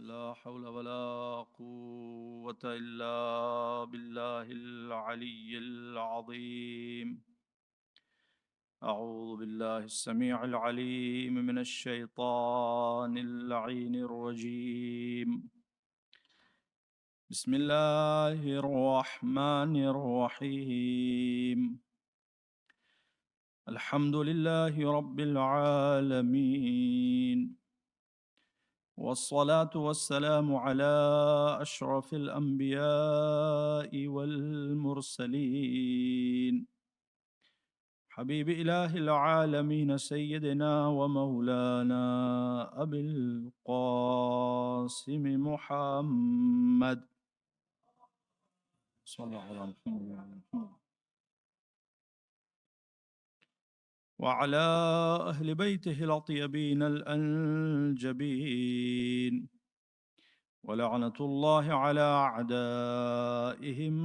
لا حول ولا قوة إلا بالله العلي العظيم. أعوذ بالله السميع العليم من الشيطان اللعين الرجيم. بسم الله الرحمن الرحيم. الحمد لله رب العالمين، والصلاة والسلام على أشرف الأنبياء والمرسلين، حبيب إله العالمين سيدنا ومولانا أبي القاسم محمد صلى الله عليه وسلم وعلى أهل بيته الأطيبين الأنجبين، ولعنة الله على أعدائهم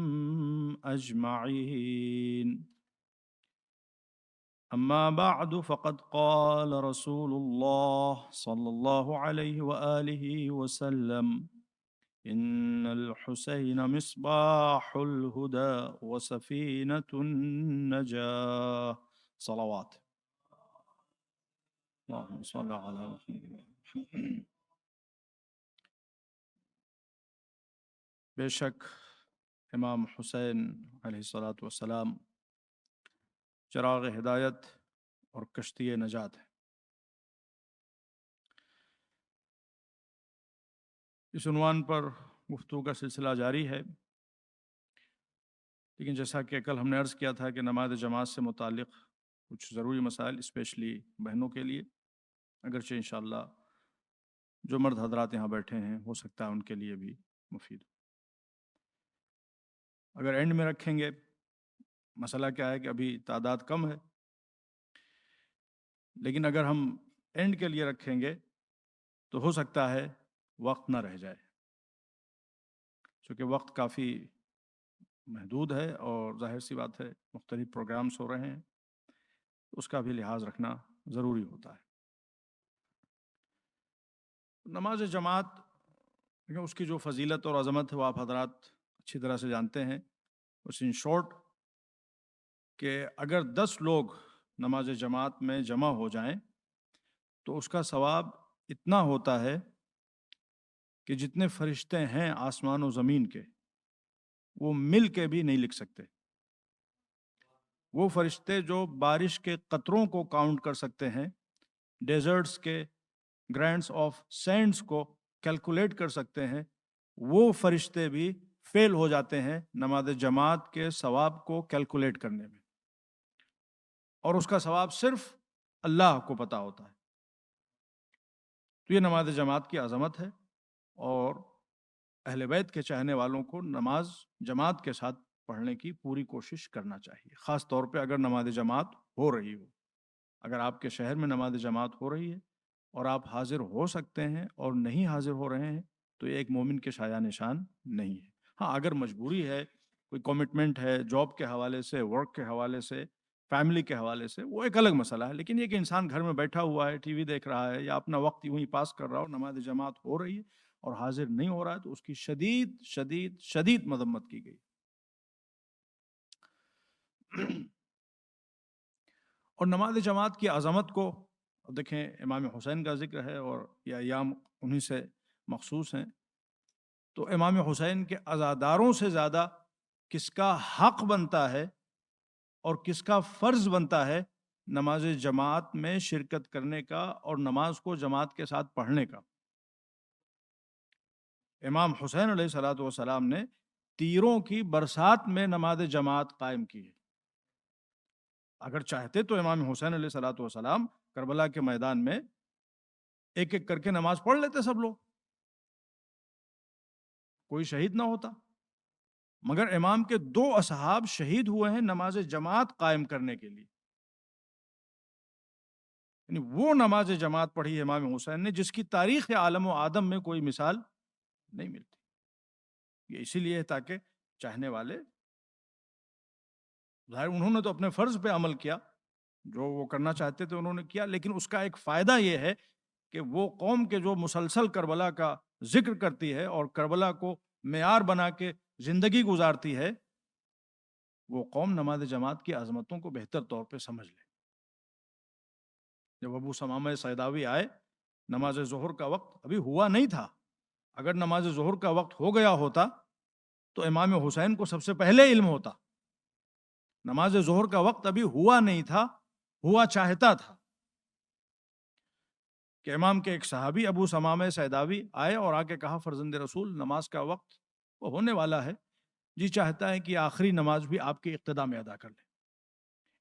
أجمعين. أما بعد، فقد قال رسول الله صلى الله عليه وآله وسلم: إن الحسين مصباح الهدى وسفينة النجاة. صلوات اللهم صل على محمد. بے شک امام حسین علیہ الصلاۃ والسلام چراغ ہدایت اور کشتی نجات ہے۔ اس عنوان پر گفتگو کا سلسلہ جاری ہے، لیکن جیسا کہ کل ہم نے عرض کیا تھا کہ نماز جماعت سے متعلق کچھ ضروری مسائل اسپیشلی بہنوں کے لیے، اگرچہ انشاءاللہ جو مرد حضرات یہاں بیٹھے ہیں ہو سکتا ہے ان کے لیے بھی مفید ہو۔ اگر اینڈ میں رکھیں گے، مسئلہ کیا ہے کہ ابھی تعداد کم ہے، لیکن اگر ہم اینڈ کے لیے رکھیں گے تو ہو سکتا ہے وقت نہ رہ جائے، چونکہ وقت کافی محدود ہے اور ظاہر سی بات ہے مختلف پروگرامز ہو رہے ہیں، اس کا بھی لحاظ رکھنا ضروری ہوتا ہے۔ نماز جماعت اس کی جو فضیلت اور عظمت ہے وہ آپ حضرات اچھی طرح سے جانتے ہیں۔ اس ان شارٹ کہ اگر 10 لوگ نماز جماعت میں جمع ہو جائیں تو اس کا ثواب اتنا ہوتا ہے کہ جتنے فرشتے ہیں آسمان و زمین کے وہ مل کے بھی نہیں لکھ سکتے۔ وہ فرشتے جو بارش کے قطروں کو کاؤنٹ کر سکتے ہیں، ڈیزرٹس کے گرینڈس آف سینڈز کو کیلکولیٹ کر سکتے ہیں، وہ فرشتے بھی فیل ہو جاتے ہیں نماز جماعت کے ثواب کو کیلکولیٹ کرنے میں، اور اس کا ثواب صرف اللہ کو پتہ ہوتا ہے۔ تو یہ نماز جماعت کی عظمت ہے، اور اہل بیت کے چاہنے والوں کو نماز جماعت کے ساتھ پڑھنے کی پوری کوشش کرنا چاہیے، خاص طور پہ اگر نماز جماعت ہو رہی ہو۔ اگر آپ کے شہر میں نماز جماعت ہو رہی ہے اور آپ حاضر ہو سکتے ہیں اور نہیں حاضر ہو رہے ہیں تو یہ ایک مومن کے شایع نشان نہیں ہے۔ ہاں، اگر مجبوری ہے، کوئی کمٹمنٹ ہے جاب کے حوالے سے، ورک کے حوالے سے، فیملی کے حوالے سے، وہ ایک الگ مسئلہ ہے، لیکن یہ کہ انسان گھر میں بیٹھا ہوا ہے، ٹی وی دیکھ رہا ہے یا اپنا وقت یوں ہی پاس کر رہا ہو، نماز جماعت ہو رہی ہے اور حاضر نہیں ہو رہا ہے، تو اس کی شدید شدید شدید مذمت کی گئی۔ اور نماز جماعت کی عظمت کو دیکھیں، امام حسین کا ذکر ہے اور یہ ایام انہی سے مخصوص ہیں، تو امام حسین کے عزاداروں سے زیادہ کس کا حق بنتا ہے اور کس کا فرض بنتا ہے نماز جماعت میں شرکت کرنے کا اور نماز کو جماعت کے ساتھ پڑھنے کا۔ امام حسین علیہ الصلوۃ والسلام نے تیروں کی برسات میں نماز جماعت قائم کی ہے۔ اگر چاہتے تو امام حسین علیہ الصلوۃ والسلام کربلا کے میدان میں ایک ایک کر کے نماز پڑھ لیتے سب لوگ، کوئی شہید نہ ہوتا، مگر امام کے 2 اصحاب شہید ہوئے ہیں نماز جماعت قائم کرنے کے لیے۔ یعنی وہ نماز جماعت پڑھی ہے امام حسین نے جس کی تاریخ عالم و آدم میں کوئی مثال نہیں ملتی۔ یہ اسی لیے ہے تاکہ چاہنے والے، ظاہر انہوں نے تو اپنے فرض پہ عمل کیا، جو وہ کرنا چاہتے تھے انہوں نے کیا، لیکن اس کا ایک فائدہ یہ ہے کہ وہ قوم کے جو مسلسل کربلا کا ذکر کرتی ہے اور کربلا کو معیار بنا کے زندگی گزارتی ہے، وہ قوم نماز جماعت کی عظمتوں کو بہتر طور پہ سمجھ لے۔ جب ابو ثمامہ سیداوی آئے، نماز ظہر کا وقت ابھی ہوا نہیں تھا، اگر نماز ظہر کا وقت ہو گیا ہوتا تو امام حسین کو سب سے پہلے علم ہوتا۔ نماز ظہر کا وقت ابھی ہوا نہیں تھا، ہوا چاہتا تھا کہ امام کے ایک صحابی ابو ثمامہ سیداوی آئے اور آ کے کہا، فرزند رسول نماز کا وقت وہ ہونے والا ہے، جی چاہتا ہے کہ آخری نماز بھی آپ کے اقتداء میں ادا کر لیں۔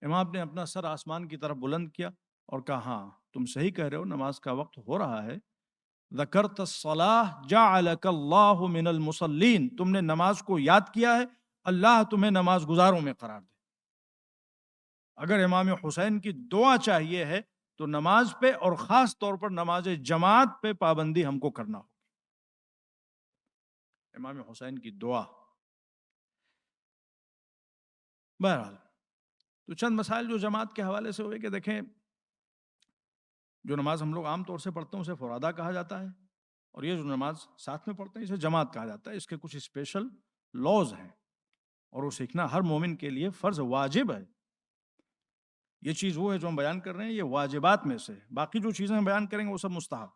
امام نے اپنا سر آسمان کی طرف بلند کیا اور کہا، ہاں تم صحیح کہہ رہے ہو، نماز کا وقت ہو رہا ہے۔ ذکرت الصلاۃ جعلک اللہ من المصلین، تم نے نماز کو یاد کیا ہے، اللہ تمہیں نماز گزاروں میں قرار دے۔ اگر امام حسین کی دعا چاہیے ہے تو نماز پہ اور خاص طور پر نماز جماعت پہ پابندی ہم کو کرنا ہوگی۔ امام حسین کی دعا۔ بہرحال تو چند مسائل جو جماعت کے حوالے سے ہوئے کہ دیکھیں، جو نماز ہم لوگ عام طور سے پڑھتے ہیں اسے فرادہ کہا جاتا ہے، اور یہ جو نماز ساتھ میں پڑھتے ہیں اسے جماعت کہا جاتا ہے۔ اس کے کچھ اسپیشل لاز ہیں اور وہ سیکھنا ہر مومن کے لیے فرض واجب ہے۔ یہ چیز وہ ہے جو ہم بیان کر رہے ہیں، یہ واجبات میں سے، باقی جو چیزیں ہم بیان کریں گے وہ سب مستحب،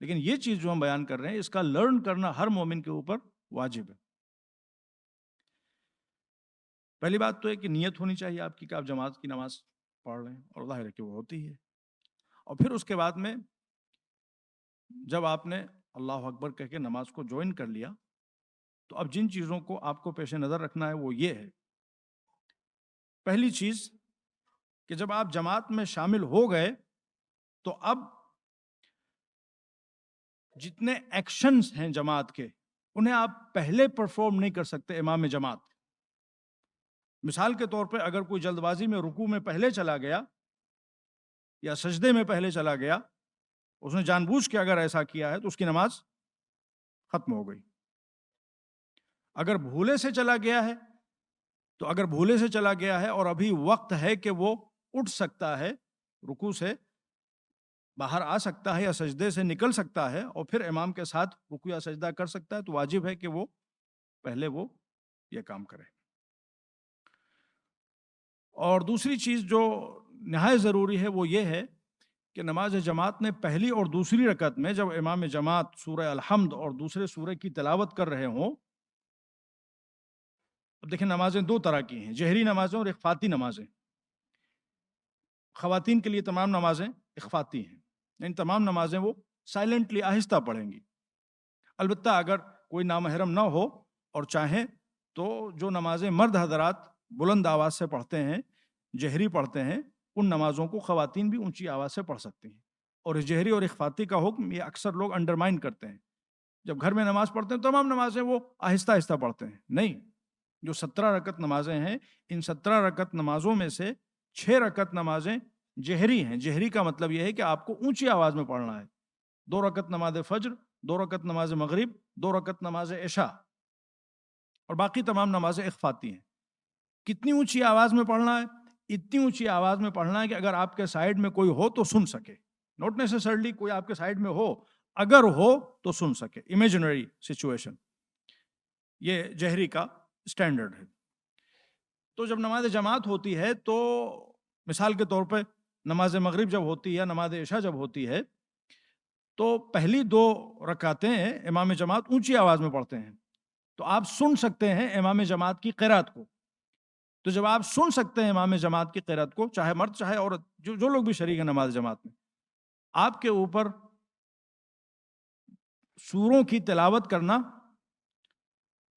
لیکن یہ چیز جو ہم بیان کر رہے ہیں اس کا لرن کرنا ہر مومن کے اوپر واجب ہے۔ پہلی بات تو ہے کہ نیت ہونی چاہیے آپ کی کہ آپ جماعت کی نماز پڑھ رہے ہیں، اور ظاہر ہے کہ وہ ہوتی ہے۔ اور پھر اس کے بعد میں جب آپ نے اللہ اکبر کہہ کے نماز کو جوائن کر لیا تو اب جن چیزوں کو آپ کو پیش نظر رکھنا ہے وہ یہ ہے۔ پہلی چیز کہ جب آپ جماعت میں شامل ہو گئے تو اب جتنے ایکشنز ہیں جماعت کے انہیں آپ پہلے پرفارم نہیں کر سکتے امام جماعت۔ مثال کے طور پہ اگر کوئی جلد بازی میں رکوع میں پہلے چلا گیا یا سجدے میں پہلے چلا گیا، اس نے جان بوجھ کے اگر ایسا کیا ہے تو اس کی نماز ختم ہو گئی۔ اگر بھولے سے چلا گیا ہے تو اگر بھولے سے چلا گیا ہے اور ابھی وقت ہے کہ وہ اٹھ سکتا ہے، رکوع سے باہر آ سکتا ہے یا سجدے سے نکل سکتا ہے اور پھر امام کے ساتھ رکوع یا سجدہ کر سکتا ہے، تو واجب ہے کہ وہ پہلے وہ یہ کام کرے۔ اور دوسری چیز جو نہایت ضروری ہے وہ یہ ہے کہ نماز جماعت نے پہلی اور دوسری رکعت میں جب امام جماعت سورہ الحمد اور دوسرے سورہ کی تلاوت کر رہے ہوں، اب دیکھیں نمازیں دو طرح کی ہیں، جہری نمازیں اور اخفاتی نمازیں۔ خواتین کے لیے تمام نمازیں اخفاتی ہیں، یعنی تمام نمازیں وہ سائلنٹلی آہستہ پڑھیں گی۔ البتہ اگر کوئی نامحرم نہ ہو اور چاہیں تو جو نمازیں مرد حضرات بلند آواز سے پڑھتے ہیں، جہری پڑھتے ہیں، ان نمازوں کو خواتین بھی اونچی آواز سے پڑھ سکتی ہیں۔ اور اس جہری اور اخفاتی کا حکم یہ اکثر لوگ انڈرمائن کرتے ہیں، جب گھر میں نماز پڑھتے ہیں تمام نمازیں وہ آہستہ آہستہ پڑھتے ہیں، نہیں۔ جو 17 رکعت نمازیں ہیں، ان 17 رکعت نمازوں میں سے 6 رکعت نمازیں جہری ہیں۔ جہری کا مطلب یہ ہے کہ آپ کو اونچی آواز میں پڑھنا ہے۔ 2 رکعت نماز فجر، 2 رکعت نماز مغرب، 2 رکعت نماز عشاء، اور باقی تمام نمازیں اخفاتی ہیں۔ کتنی اونچی آواز میں پڑھنا ہے؟ اتنی اونچی آواز میں پڑھنا ہے کہ اگر آپ کے سائیڈ میں کوئی ہو تو سن سکے، نوٹ نیسسرلی کوئی آپ کے سائیڈ میں ہو، اگر ہو تو سن سکے، امیجنری سچویشن۔ یہ جہری کا اسٹینڈرڈ ہے۔ تو جب نماز جماعت ہوتی ہے تو مثال کے طور پہ نماز مغرب جب ہوتی ہے یا نماز عشاء جب ہوتی ہے تو پہلی 2 رکعتیں امام جماعت اونچی آواز میں پڑھتے ہیں، تو آپ سن سکتے ہیں امام جماعت کی قرات کو۔ تو جب آپ سن سکتے ہیں امام جماعت کی قرات کو، چاہے مرد چاہے عورت، جو لوگ بھی شریک ہیں نماز جماعت میں، آپ کے اوپر سوروں کی تلاوت کرنا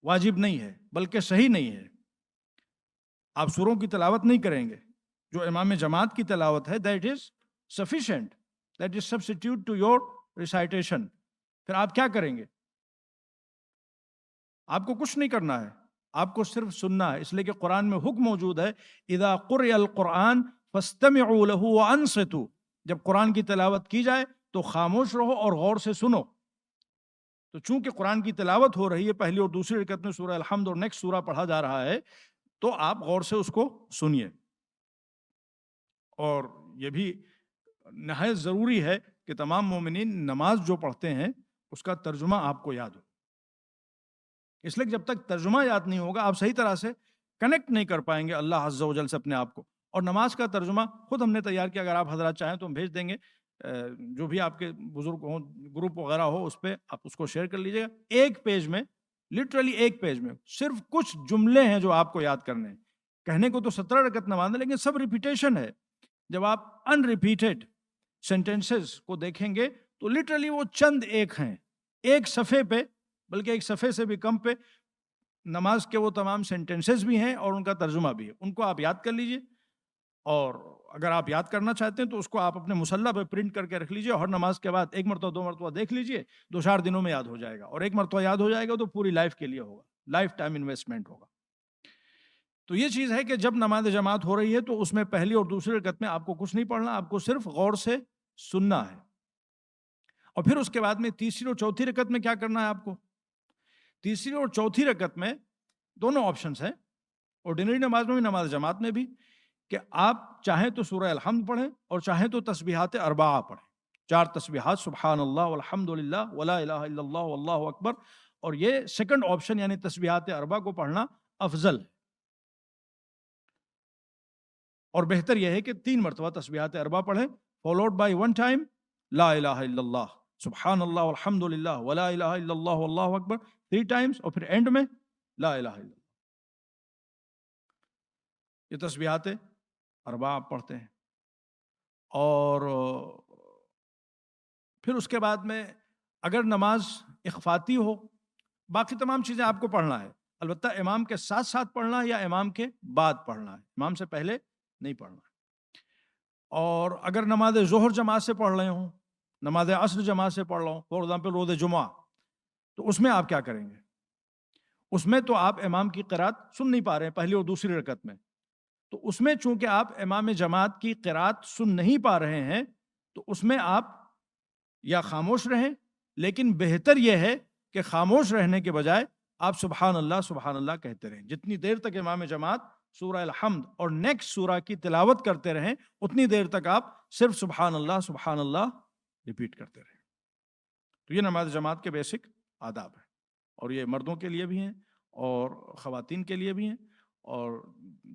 واجب نہیں ہے، بلکہ صحیح نہیں ہے۔ آپ سوروں کی تلاوت نہیں کریں گے، جو امام جماعت کی تلاوت ہے that is sufficient, that is substitute to your recitation۔ پھر آپ کیا کریں گے؟ آپ کو کچھ نہیں کرنا ہے، آپ کو صرف سننا ہے، اس لیے کہ قرآن میں حکم موجود ہے اذا قرئ القرآن فاستمعوا له وانصتوا، جب قرآن کی تلاوت کی جائے تو خاموش رہو اور غور سے سنو۔ تو چونکہ قرآن کی تلاوت ہو رہی ہے، پہلی اور دوسری رکعت میں سورہ الحمد اور نیکسٹ سورہ پڑھا جا رہا ہے، تو آپ غور سے اس کو سنیے۔ اور یہ بھی نہایت ضروری ہے کہ تمام مومنین نماز جو پڑھتے ہیں اس کا ترجمہ آپ کو یاد ہو. اس لیے جب تک ترجمہ یاد نہیں ہوگا آپ صحیح طرح سے کنیکٹ نہیں کر پائیں گے اللہ عز و جل سے اپنے آپ کو. اور نماز کا ترجمہ خود ہم نے تیار کیا، اگر آپ حضرات چاہیں تو ہم بھیج دیں گے. جو بھی آپ کے بزرگ ہوں، گروپ وغیرہ ہو، اس پہ آپ اس کو شیئر کر لیجیے گا. ایک پیج میں، لٹرلی ایک پیج میں صرف کچھ جملے ہیں جو آپ کو یاد کرنے ہیں. کہنے کو تو 17 رکعت نماز ہے لیکن سب ریپیٹیشن ہے. جب آپ ان ریپیٹڈ سینٹینسز کو دیکھیں گے تو لٹرلی وہ چند ایک ہیں، ایک صفحے پہ، بلکہ ایک صفحے سے بھی کم پہ نماز کے وہ تمام سینٹینسز بھی ہیں اور ان کا ترجمہ بھی ہے. ان کو آپ یاد کر لیجئے، اور اگر آپ یاد کرنا چاہتے ہیں تو اس کو آپ اپنے مصلی پہ پرنٹ کر کے رکھ لیجئے. اور ہر نماز کے بعد ایک مرتبہ 2 مرتبہ دیکھ لیجئے، 2-4 دنوں میں یاد ہو جائے گا. اور ایک مرتبہ یاد ہو جائے گا تو پوری لائف کے لیے ہوگا، لائف ٹائم انویسٹمنٹ ہوگا. تو یہ چیز ہے کہ جب نماز جماعت ہو رہی ہے تو اس میں پہلی اور دوسری رکعت میں آپ کو کچھ نہیں پڑھنا، آپ کو صرف غور سے سننا ہے. اور پھر اس کے بعد میں تیسری اور چوتھی رکعت میں کیا کرنا ہے آپ کو؟ تیسری اور چوتھی رکعت میں دونوں آپشنز ہیں، آرڈینری نماز میں بھی نماز جماعت میں بھی، کہ آپ چاہیں تو سورہ الحمد پڑھیں اور چاہیں تو تسبیحات اربعہ پڑھیں. 4 تسبیحات، سبحان اللہ والحمد للہ ولا الہ الا اللہ واللہ اکبر. اور یہ سیکنڈ آپشن یعنی تسبیحات اربعہ کو پڑھنا افضل ہے. اور بہتر یہ ہے کہ 3 مرتبہ تسبیحات اربعہ پڑھیں، فالوڈ بائی 1 ٹائم لا الہ الا اللہ، سبحان اللہ والحمد للہ ولا الہ الا اللہ واللہ اکبر 3 ٹائمز، اور پھر اینڈ میں لا الہ الا اللہ. یہ تسبیحات اربعہ آپ پڑھتے ہیں. اور پھر اس کے بعد میں اگر نماز اخفاتی ہو، باقی تمام چیزیں آپ کو پڑھنا ہے، البتہ امام کے ساتھ ساتھ پڑھنا ہے یا امام کے بعد پڑھنا ہے، امام سے پہلے نہیں پڑھنا ہے. اور اگر نماز ظہر جماعت سے پڑھ رہے ہوں، نماز عصر جماعت سے پڑھ رہا ہوں، فار ایگزامپل روز جمعہ، تو اس میں آپ کیا کریں گے؟ اس میں تو آپ امام کی قرات سن نہیں پا رہے ہیں پہلی اور دوسری رکعت میں، تو اس میں چونکہ آپ امام جماعت کی قرات سن نہیں پا رہے ہیں تو اس میں آپ یا خاموش رہیں، لیکن بہتر یہ ہے کہ خاموش رہنے کے بجائے آپ سبحان اللہ کہتے رہیں. جتنی دیر تک امام جماعت سورہ الحمد اور نیکسٹ سورہ کی تلاوت کرتے رہیں اتنی دیر تک آپ صرف سبحان اللہ ریپیٹ کرتے رہیں. تو یہ نماز جماعت کے بیسک آداب ہیں، اور یہ مردوں کے لیے بھی ہیں اور خواتین کے لیے بھی ہیں. اور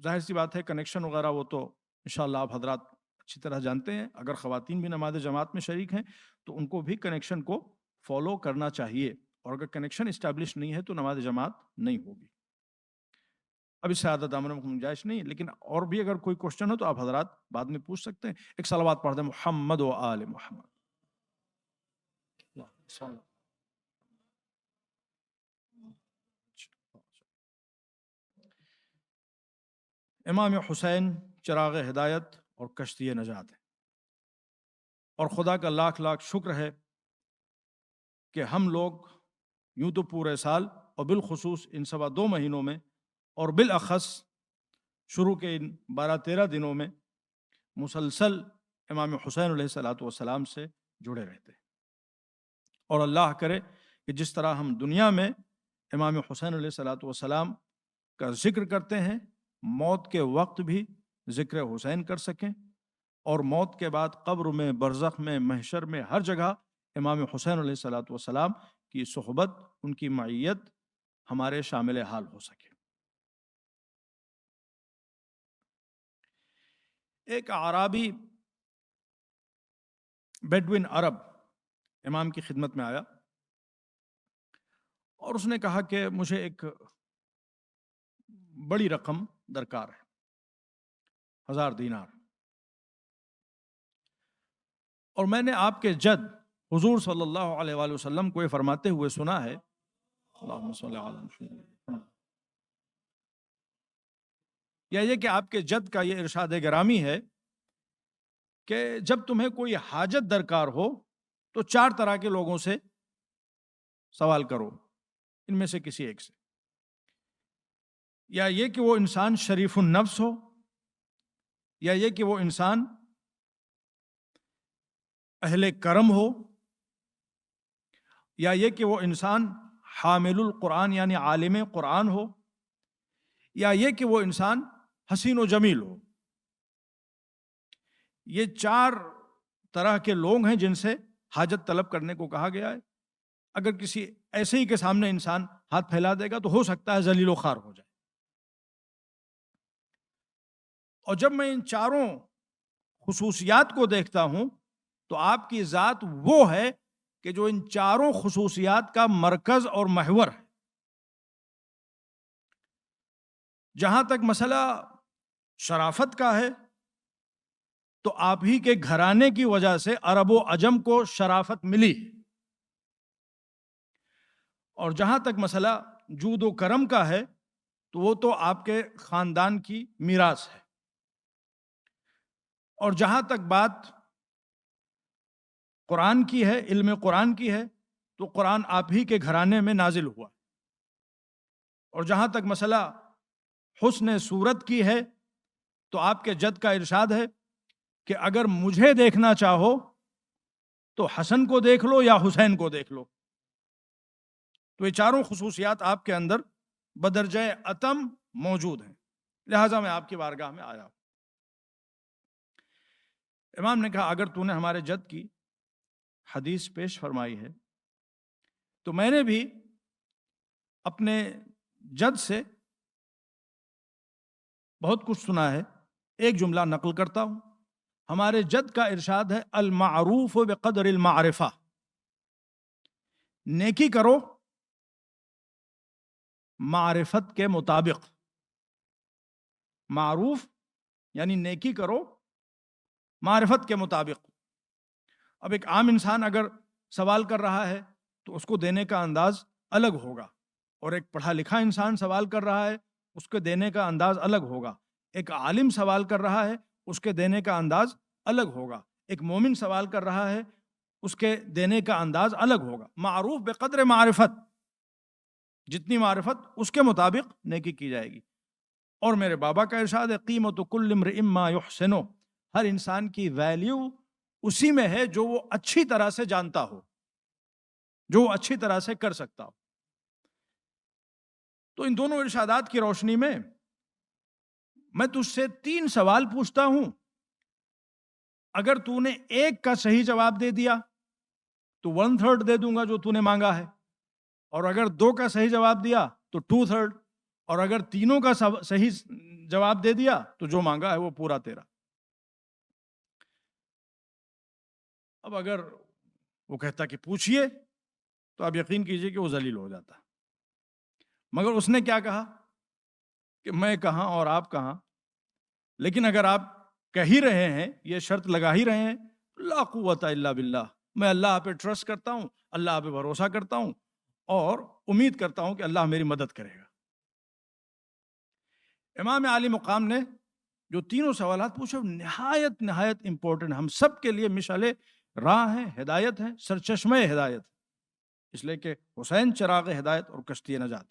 ظاہر سی بات ہے کنیکشن وغیرہ وہ تو انشاءاللہ آپ حضرات اچھی طرح جانتے ہیں. اگر خواتین بھی نماز جماعت میں شریک ہیں تو ان کو بھی کنیکشن کو فالو کرنا چاہیے، اور اگر کنیکشن اسٹیبلش نہیں ہے تو نماز جماعت نہیں ہوگی. اب اس سے زیادہ دامن میں گنجائش نہیں ہے، لیکن اور بھی اگر کوئی کوشچن ہو تو آپ حضرات بعد میں پوچھ سکتے ہیں. ایک صلوات پڑھ دیں محمد و آل محمد. امام حسین چراغ ہدایت اور کشتی نجات ہے، اور خدا کا لاکھ لاکھ شکر ہے کہ ہم لوگ یوں تو پورے سال اور بالخصوص ان 2.25 مہینوں میں اور بالاخص شروع کے ان 12-13 دنوں میں مسلسل امام حسین علیہ السلام سے جڑے رہتے ہیں. اور اللہ کرے کہ جس طرح ہم دنیا میں امام حسین علیہ السلام کا ذکر کرتے ہیں، موت کے وقت بھی ذکر حسین کر سکیں، اور موت کے بعد قبر میں، برزخ میں، محشر میں، ہر جگہ امام حسین علیہ السلام کی صحبت، ان کی معیت ہمارے شامل حال ہو سکے. ایک اعرابی بیڈوین عرب امام کی خدمت میں آیا اور اس نے کہا کہ مجھے ایک بڑی رقم درکار ہے، 1000 دینار، اور میں نے آپ کے جد حضور صلی اللہ علیہ وآلہ وسلم کو یہ فرماتے ہوئے سنا ہے، اللہم صلی علی محمد، یا یہ کہ آپ کے جد کا یہ ارشاد گرامی ہے کہ جب تمہیں کوئی حاجت درکار ہو تو 4 طرح کے لوگوں سے سوال کرو، ان میں سے کسی ایک سے. یا یہ کہ وہ انسان شریف النفس ہو، یا یہ کہ وہ انسان اہل کرم ہو، یا یہ کہ وہ انسان حامل القرآن یعنی عالم قرآن ہو، یا یہ کہ وہ انسان حسین و جمیل ہو. یہ 4 طرح کے لوگ ہیں جن سے حاجت طلب کرنے کو کہا گیا ہے. اگر کسی ایسے ہی کے سامنے انسان ہاتھ پھیلا دے گا تو ہو سکتا ہے ذلیل و خوار ہو جائے. اور جب میں ان چاروں خصوصیات کو دیکھتا ہوں تو آپ کی ذات وہ ہے کہ جو ان چاروں خصوصیات کا مرکز اور محور ہے. جہاں تک مسئلہ شرافت کا ہے تو آپ ہی کے گھرانے کی وجہ سے عرب و عجم کو شرافت ملی. اور جہاں تک مسئلہ جود و کرم کا ہے تو وہ تو آپ کے خاندان کی میراث ہے. اور جہاں تک بات قرآن کی ہے، علم قرآن کی ہے، تو قرآن آپ ہی کے گھرانے میں نازل ہوا. اور جہاں تک مسئلہ حسن صورت کی ہے تو آپ کے جد کا ارشاد ہے کہ اگر مجھے دیکھنا چاہو تو حسن کو دیکھ لو یا حسین کو دیکھ لو. تو یہ چاروں خصوصیات آپ کے اندر بدرجہ اتم موجود ہیں، لہٰذا میں آپ کی بارگاہ میں آیا. امام نے کہا اگر تو نے ہمارے جد کی حدیث پیش فرمائی ہے تو میں نے بھی اپنے جد سے بہت کچھ سنا ہے. ایک جملہ نقل کرتا ہوں. ہمارے جد کا ارشاد ہے المعروف بقدر المعرفہ، نیکی کرو معرفت کے مطابق. معروف یعنی نیکی کرو معرفت کے مطابق. اب ایک عام انسان اگر سوال کر رہا ہے تو اس کو دینے کا انداز الگ ہوگا، اور ایک پڑھا لکھا انسان سوال کر رہا ہے اس کے دینے کا انداز الگ ہوگا. ایک عالم سوال کر رہا ہے اس کے دینے کا انداز الگ ہوگا. ایک مومن سوال کر رہا ہے اس کے دینے کا انداز الگ ہوگا. معروف بقدر معرفت، جتنی معرفت اس کے مطابق نیکی کی جائے گی. اور میرے بابا کا ارشاد ہے قیمت کل امرئ ما یحسن، ہر انسان کی ویلیو اسی میں ہے جو وہ اچھی طرح سے جانتا ہو، جو وہ اچھی طرح سے کر سکتا ہو. تو ان دونوں ارشادات کی روشنی میں میں تجھ سے 3 سوال پوچھتا ہوں. اگر تو نے ایک کا صحیح جواب دے دیا تو 1/3 دے دوں گا جو تو نے مانگا ہے، اور اگر 2 کا صحیح جواب دیا تو 2/3، اور اگر تینوں کا صحیح جواب دے دیا تو جو مانگا ہے وہ پورا تیرا. اب اگر وہ کہتا کہ پوچھئے تو آپ یقین کیجئے کہ وہ ذلیل ہو جاتا. مگر اس نے کیا کہا کہ میں کہاں اور آپ کہاں، لیکن اگر آپ کہہ ہی رہے ہیں، یہ شرط لگا ہی رہے ہیں، لا قوت الا باللہ، میں اللہ پہ ٹرسٹ کرتا ہوں، اللہ پہ بھروسہ کرتا ہوں اور امید کرتا ہوں کہ اللہ میری مدد کرے گا. امام عالی مقام نے جو تینوں سوالات پوچھے نہایت امپورٹنٹ، ہم سب کے لیے مشعل راہ ہے، ہدایت ہے، سرچشمہ ہدایت، اس لیے کہ حسین چراغ ہدایت اور کشتی نجات.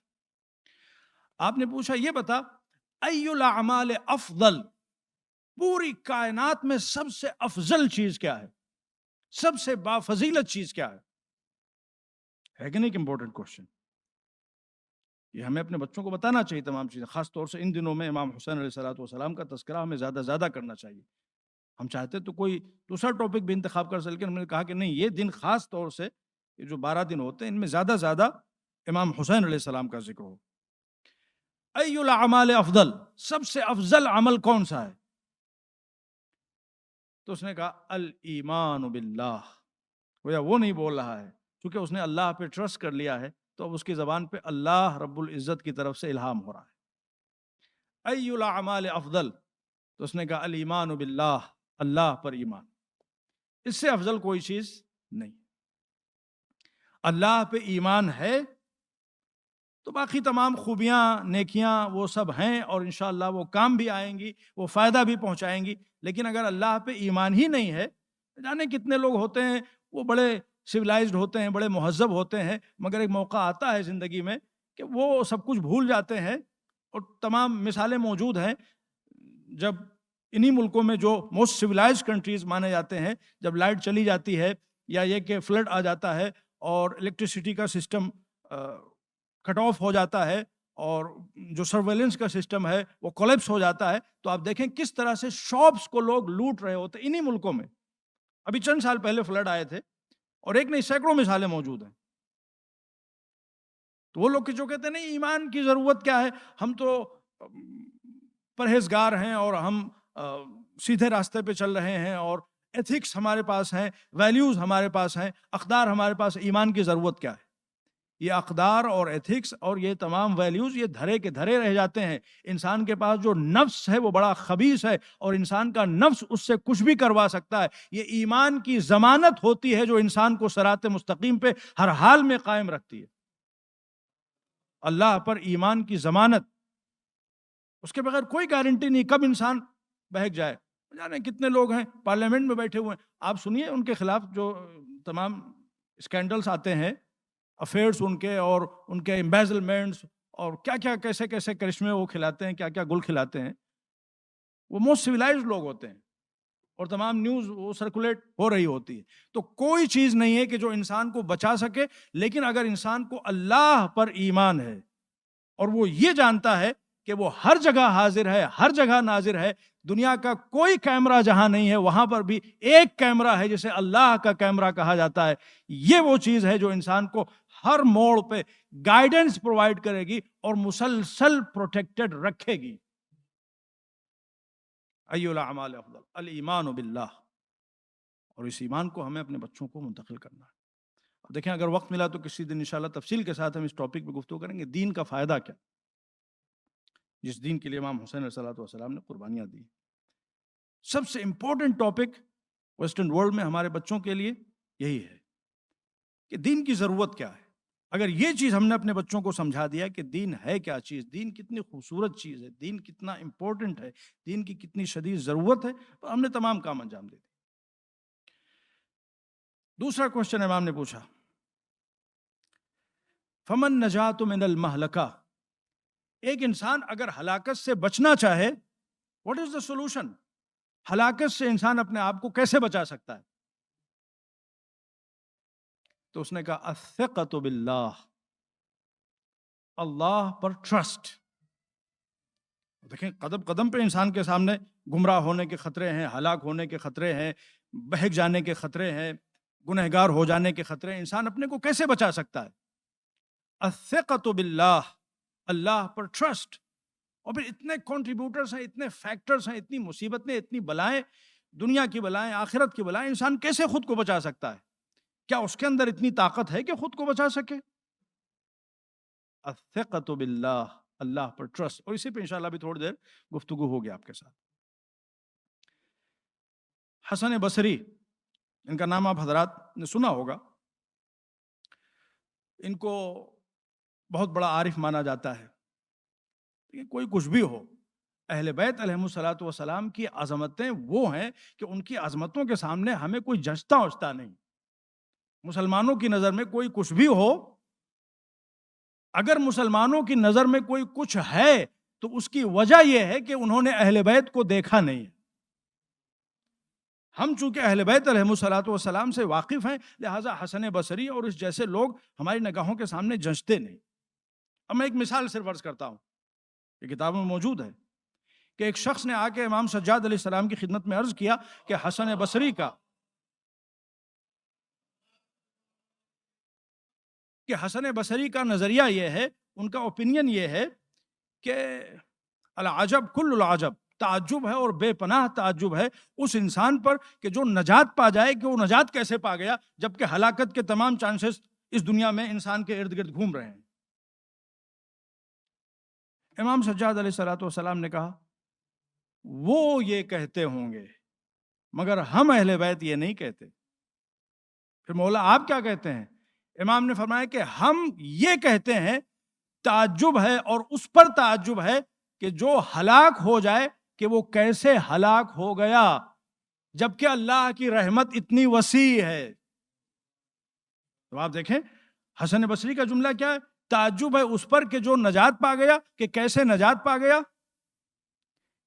آپ نے پوچھا یہ بتا ای الاعمال افضل، پوری کائنات میں سب سے افضل چیز کیا ہے، سب سے بافضیلت چیز کیا ہے کہ نہیں؟ ایک امپورٹنٹ کوشچن. یہ ہمیں اپنے بچوں کو بتانا چاہیے تمام چیزیں، خاص طور سے ان دنوں میں امام حسین علیہ السلام کا تذکرہ ہمیں زیادہ کرنا چاہیے. ہم چاہتے تو کوئی دوسرا ٹاپک بھی انتخاب کر سکتے، لیکن ہم نے کہا کہ نہیں، یہ دن خاص طور سے یہ جو 12 دن ہوتے ہیں ان میں زیادہ امام حسین علیہ السلام کا ذکر ہو. ای الاعمال افضل، سب سے افضل عمل کون سا ہے؟ تو اس نے کہا الایمان باللہ. وہ نہیں بول رہا ہے کیونکہ اس نے اللہ پہ ٹرسٹ کر لیا ہے، تو اب اس کی زبان پہ اللہ رب العزت کی طرف سے الہام ہو رہا ہے. ای الاعمال افضل، تو اس نے کہا الایمان باللہ، اللہ پر ایمان. اس سے افضل کوئی چیز نہیں. اللہ پہ ایمان ہے تو باقی تمام خوبیاں نیکیاں وہ سب ہیں، اور انشاءاللہ وہ کام بھی آئیں گی، وہ فائدہ بھی پہنچائیں گی. لیکن اگر اللہ پہ ایمان ہی نہیں ہے، جانے کتنے لوگ ہوتے ہیں وہ بڑے سویلائزڈ ہوتے ہیں، بڑے مہذب ہوتے ہیں، مگر ایک موقع آتا ہے زندگی میں کہ وہ سب کچھ بھول جاتے ہیں. اور تمام مثالیں موجود ہیں، جب انہی ملکوں میں جو موسٹ سویلائزڈ کنٹریز مانے جاتے ہیں، جب لائٹ چلی جاتی ہے یا یہ کہ فلڈ آ جاتا ہے اور الیکٹریسٹی کا سسٹم کٹ آف ہو جاتا ہے اور جو سرویلنس کا سسٹم ہے وہ کولیپس ہو جاتا ہے، تو آپ دیکھیں کس طرح سے شاپس کو لوگ لوٹ رہے ہوتے انہی ملکوں میں. ابھی چند سال پہلے فلڈ آئے تھے، اور ایک نہیں سینکڑوں مثالیں موجود ہیں. تو وہ لوگ جو کہتے ہیں نہیں ایمان کی ضرورت کیا ہے، ہم تو پرہیزگار ہیں اور ہم سیدھے راستے پہ چل رہے ہیں اور ایتھکس ہمارے پاس ہیں، ویلیوز ہمارے پاس ہیں، اقدار ہمارے پاس، ایمان کی ضرورت کیا ہے؟ یہ اقدار اور ایتھکس اور یہ تمام ویلیوز یہ دھرے کے دھرے رہ جاتے ہیں۔ انسان کے پاس جو نفس ہے وہ بڑا خبیث ہے اور انسان کا نفس اس سے کچھ بھی کروا سکتا ہے۔ یہ ایمان کی ضمانت ہوتی ہے جو انسان کو صراط مستقیم پہ ہر حال میں قائم رکھتی ہے۔ اللہ پر ایمان کی ضمانت، اس کے بغیر کوئی گارنٹی نہیں کب انسان بہک جائے۔ جانے کتنے لوگ ہیں پارلیمنٹ میں بیٹھے ہوئے ہیں، آپ سنیے ان کے خلاف جو تمام اسکینڈلز آتے ہیں، افیئرس ان کے اور ان کے امبیزلمنٹس اور کیا کیا کیسے کیسے کرشمے وہ کھلاتے ہیں، کیا کیا گل کھلاتے ہیں۔ وہ موسٹ سویلائزڈ لوگ ہوتے ہیں اور تمام نیوز وہ سرکولیٹ ہو رہی ہوتی ہے۔ تو کوئی چیز نہیں ہے کہ جو انسان کو بچا سکے، لیکن اگر انسان کو اللہ پر ایمان ہے اور وہ یہ جانتا ہے کہ وہ ہر جگہ حاضر ہے، ہر جگہ ناظر ہے، دنیا کا کوئی کیمرہ جہاں نہیں ہے وہاں پر بھی ایک کیمرہ ہے جسے اللہ کا کیمرہ کہا جاتا ہے، یہ وہ چیز ہے جو انسان کو ہر موڑ پہ گائیڈنس پرووائڈ کرے گی اور مسلسل پروٹیکٹڈ رکھے گی۔ ای الاعمال افضل الایمان باللہ، اور اس ایمان کو ہمیں اپنے بچوں کو منتقل کرنا ہے۔ اب دیکھیں اگر وقت ملا تو کسی دن انشاءاللہ تفصیل کے ساتھ ہم اس ٹاپک پہ گفتگو کریں گے، دین کا فائدہ کیا، جس دین کے لیے امام حسین علیہ السلام نے قربانیاں دی۔ سب سے امپورٹنٹ ٹاپک ویسٹرن ورلڈ میں ہمارے بچوں کے لیے یہی ہے کہ دین کی ضرورت کیا ہے۔ اگر یہ چیز ہم نے اپنے بچوں کو سمجھا دیا کہ دین ہے کیا چیز، دین کتنی خوبصورت چیز ہے، دین کتنا امپورٹنٹ ہے، دین کی کتنی شدید ضرورت ہے، تو ہم نے تمام کام انجام دے دیے۔ دوسرا کوشچن امام نے پوچھا، فمن نجات من المہلکہ، ایک انسان اگر ہلاکت سے بچنا چاہے، واٹ از دا سولوشن؟ ہلاکت سے انسان اپنے آپ کو کیسے بچا سکتا ہے؟ تو اس نے کہا الثقۃ باللہ، اللہ پر ٹرسٹ۔ دیکھیں قدم قدم پہ انسان کے سامنے گمراہ ہونے کے خطرے ہیں، ہلاک ہونے کے خطرے ہیں، بہک جانے کے خطرے ہیں، گنہگار ہو جانے کے خطرے ہیں۔ انسان اپنے کو کیسے بچا سکتا ہے؟ الثقۃ باللہ، اللہ پر ٹرسٹ۔ اور پھر اتنے کنٹریبیوٹرز ہیں، اتنے فیکٹرز ہیں، اتنی مصیبتیں، اتنی بلائیں، دنیا کی بلائیں، آخرت کی بلائیں، انسان کیسے خود کو بچا سکتا ہے؟ کیا اس کے اندر اتنی طاقت ہے کہ خود کو بچا سکے؟ الثقۃ باللہ، اللہ پر ٹرسٹ۔ اور اسی پہ انشاءاللہ بھی تھوڑی دیر گفتگو ہوگی آپ کے ساتھ۔ حسن بصری، ان کا نام آپ حضرات نے سنا ہوگا، ان کو بہت بڑا عارف مانا جاتا ہے۔ کوئی کچھ بھی ہو، اہل بیت علیہم الصلوۃ والسلام کی عظمتیں وہ ہیں کہ ان کی عظمتوں کے سامنے ہمیں کوئی جچتا اچتا نہیں۔ مسلمانوں کی نظر میں کوئی کچھ بھی ہو، اگر مسلمانوں کی نظر میں کوئی کچھ ہے تو اس کی وجہ یہ ہے کہ انہوں نے اہل بیت کو دیکھا نہیں ہے۔ ہم چونکہ اہل بیت علیہم الصلوۃ والسلام سے واقف ہیں، لہٰذا حسن بصری اور اس جیسے لوگ ہماری نگاہوں کے سامنے جچتے نہیں۔ اب میں ایک مثال صرف عرض کرتا ہوں، یہ کتابوں میں موجود ہے، کہ ایک شخص نے آ کے امام سجاد علیہ السلام کی خدمت میں عرض کیا کہ حسن بصری کا نظریہ یہ ہے، ان کا اوپینین یہ ہے کہ العجب کل العجب، تعجب ہے اور بے پناہ تعجب ہے اس انسان پر کہ جو نجات پا جائے، کہ وہ نجات کیسے پا گیا جبکہ ہلاکت کے تمام چانسز اس دنیا میں انسان کے ارد گرد گھوم رہے ہیں۔ امام سجاد علیہ السلام نے کہا وہ یہ کہتے ہوں گے مگر ہم اہل بیت یہ نہیں کہتے۔ پھر مولا آپ کیا کہتے ہیں؟ امام نے فرمایا کہ ہم یہ کہتے ہیں، تعجب ہے اور اس پر تعجب ہے کہ جو ہلاک ہو جائے کہ وہ کیسے ہلاک ہو گیا جبکہ اللہ کی رحمت اتنی وسیع ہے۔ تو آپ دیکھیں حسن بصری کا جملہ کیا ہے؟ تعجب ہے اس پر کہ جو نجات پا گیا، کہ کیسے نجات پا گیا،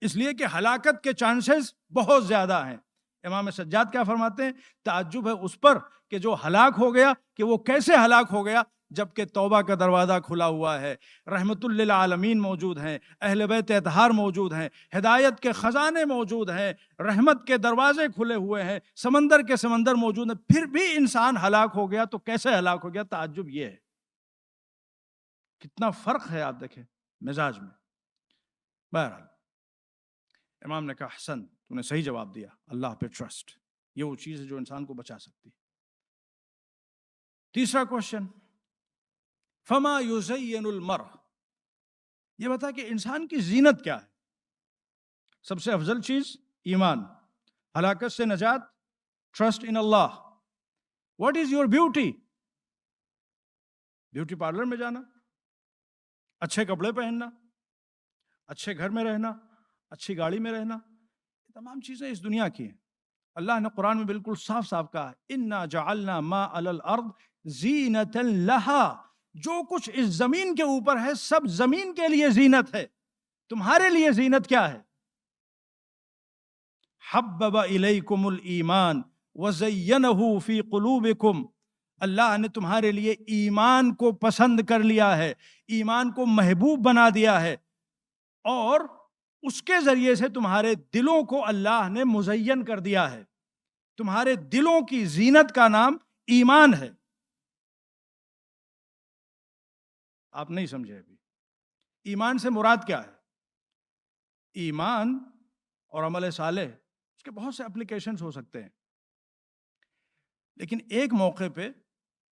اس لیے کہ ہلاکت کے چانسز بہت زیادہ ہیں۔ امام سجاد کیا فرماتے ہیں؟ تعجب ہے اس پر کہ جو ہلاک ہو گیا کہ وہ کیسے ہلاک ہو گیا جبکہ توبہ کا دروازہ کھلا ہوا ہے، رحمت للعالمین موجود ہیں، اہل بیت اطہار موجود ہیں، ہدایت کے خزانے موجود ہیں، رحمت کے دروازے کھلے ہوئے ہیں، سمندر کے سمندر موجود ہیں، پھر بھی انسان ہلاک ہو گیا تو کیسے ہلاک ہو گیا؟ تعجب یہ ہے۔ کتنا فرق ہے آپ دیکھیں مزاج میں. بہرحال امام نے کہا حسن تو نے صحیح جواب دیا, اللہ پہ ٹرسٹ یہ وہ چیز ہے جو انسان کو بچا سکتی. تیسرا کوشچن, فما یزین المرء, یہ بتا کہ انسان کی زینت کیا ہے؟ سب سے افضل چیز ایمان, ہلاکت سے نجات, trust in Allah. What is your beauty? Beauty parlour میں جانا, اچھے کپڑے پہننا, اچھے گھر میں رہنا, اچھی گاڑی میں رہنا, یہ تمام چیزیں اس دنیا کی ہیں. اللہ نے قرآن میں بالکل صاف صاف کہا انا جعلنا ما علی الارض زینۃ لہا, جو کچھ اس زمین کے اوپر ہے سب زمین کے لیے زینت ہے. تمہارے لیے زینت کیا ہے؟ حبب الیکم الایمان وزینہ فی قلوبکم, اللہ نے تمہارے لیے ایمان کو پسند کر لیا ہے, ایمان کو محبوب بنا دیا ہے, اور اس کے ذریعے سے تمہارے دلوں کو اللہ نے مزین کر دیا ہے. تمہارے دلوں کی زینت کا نام ایمان ہے. آپ نہیں سمجھے ابھی. ایمان سے مراد کیا ہے؟ ایمان اور عمل صالح اس کے بہت سے اپلیکیشنز ہو سکتے ہیں, لیکن ایک موقع پہ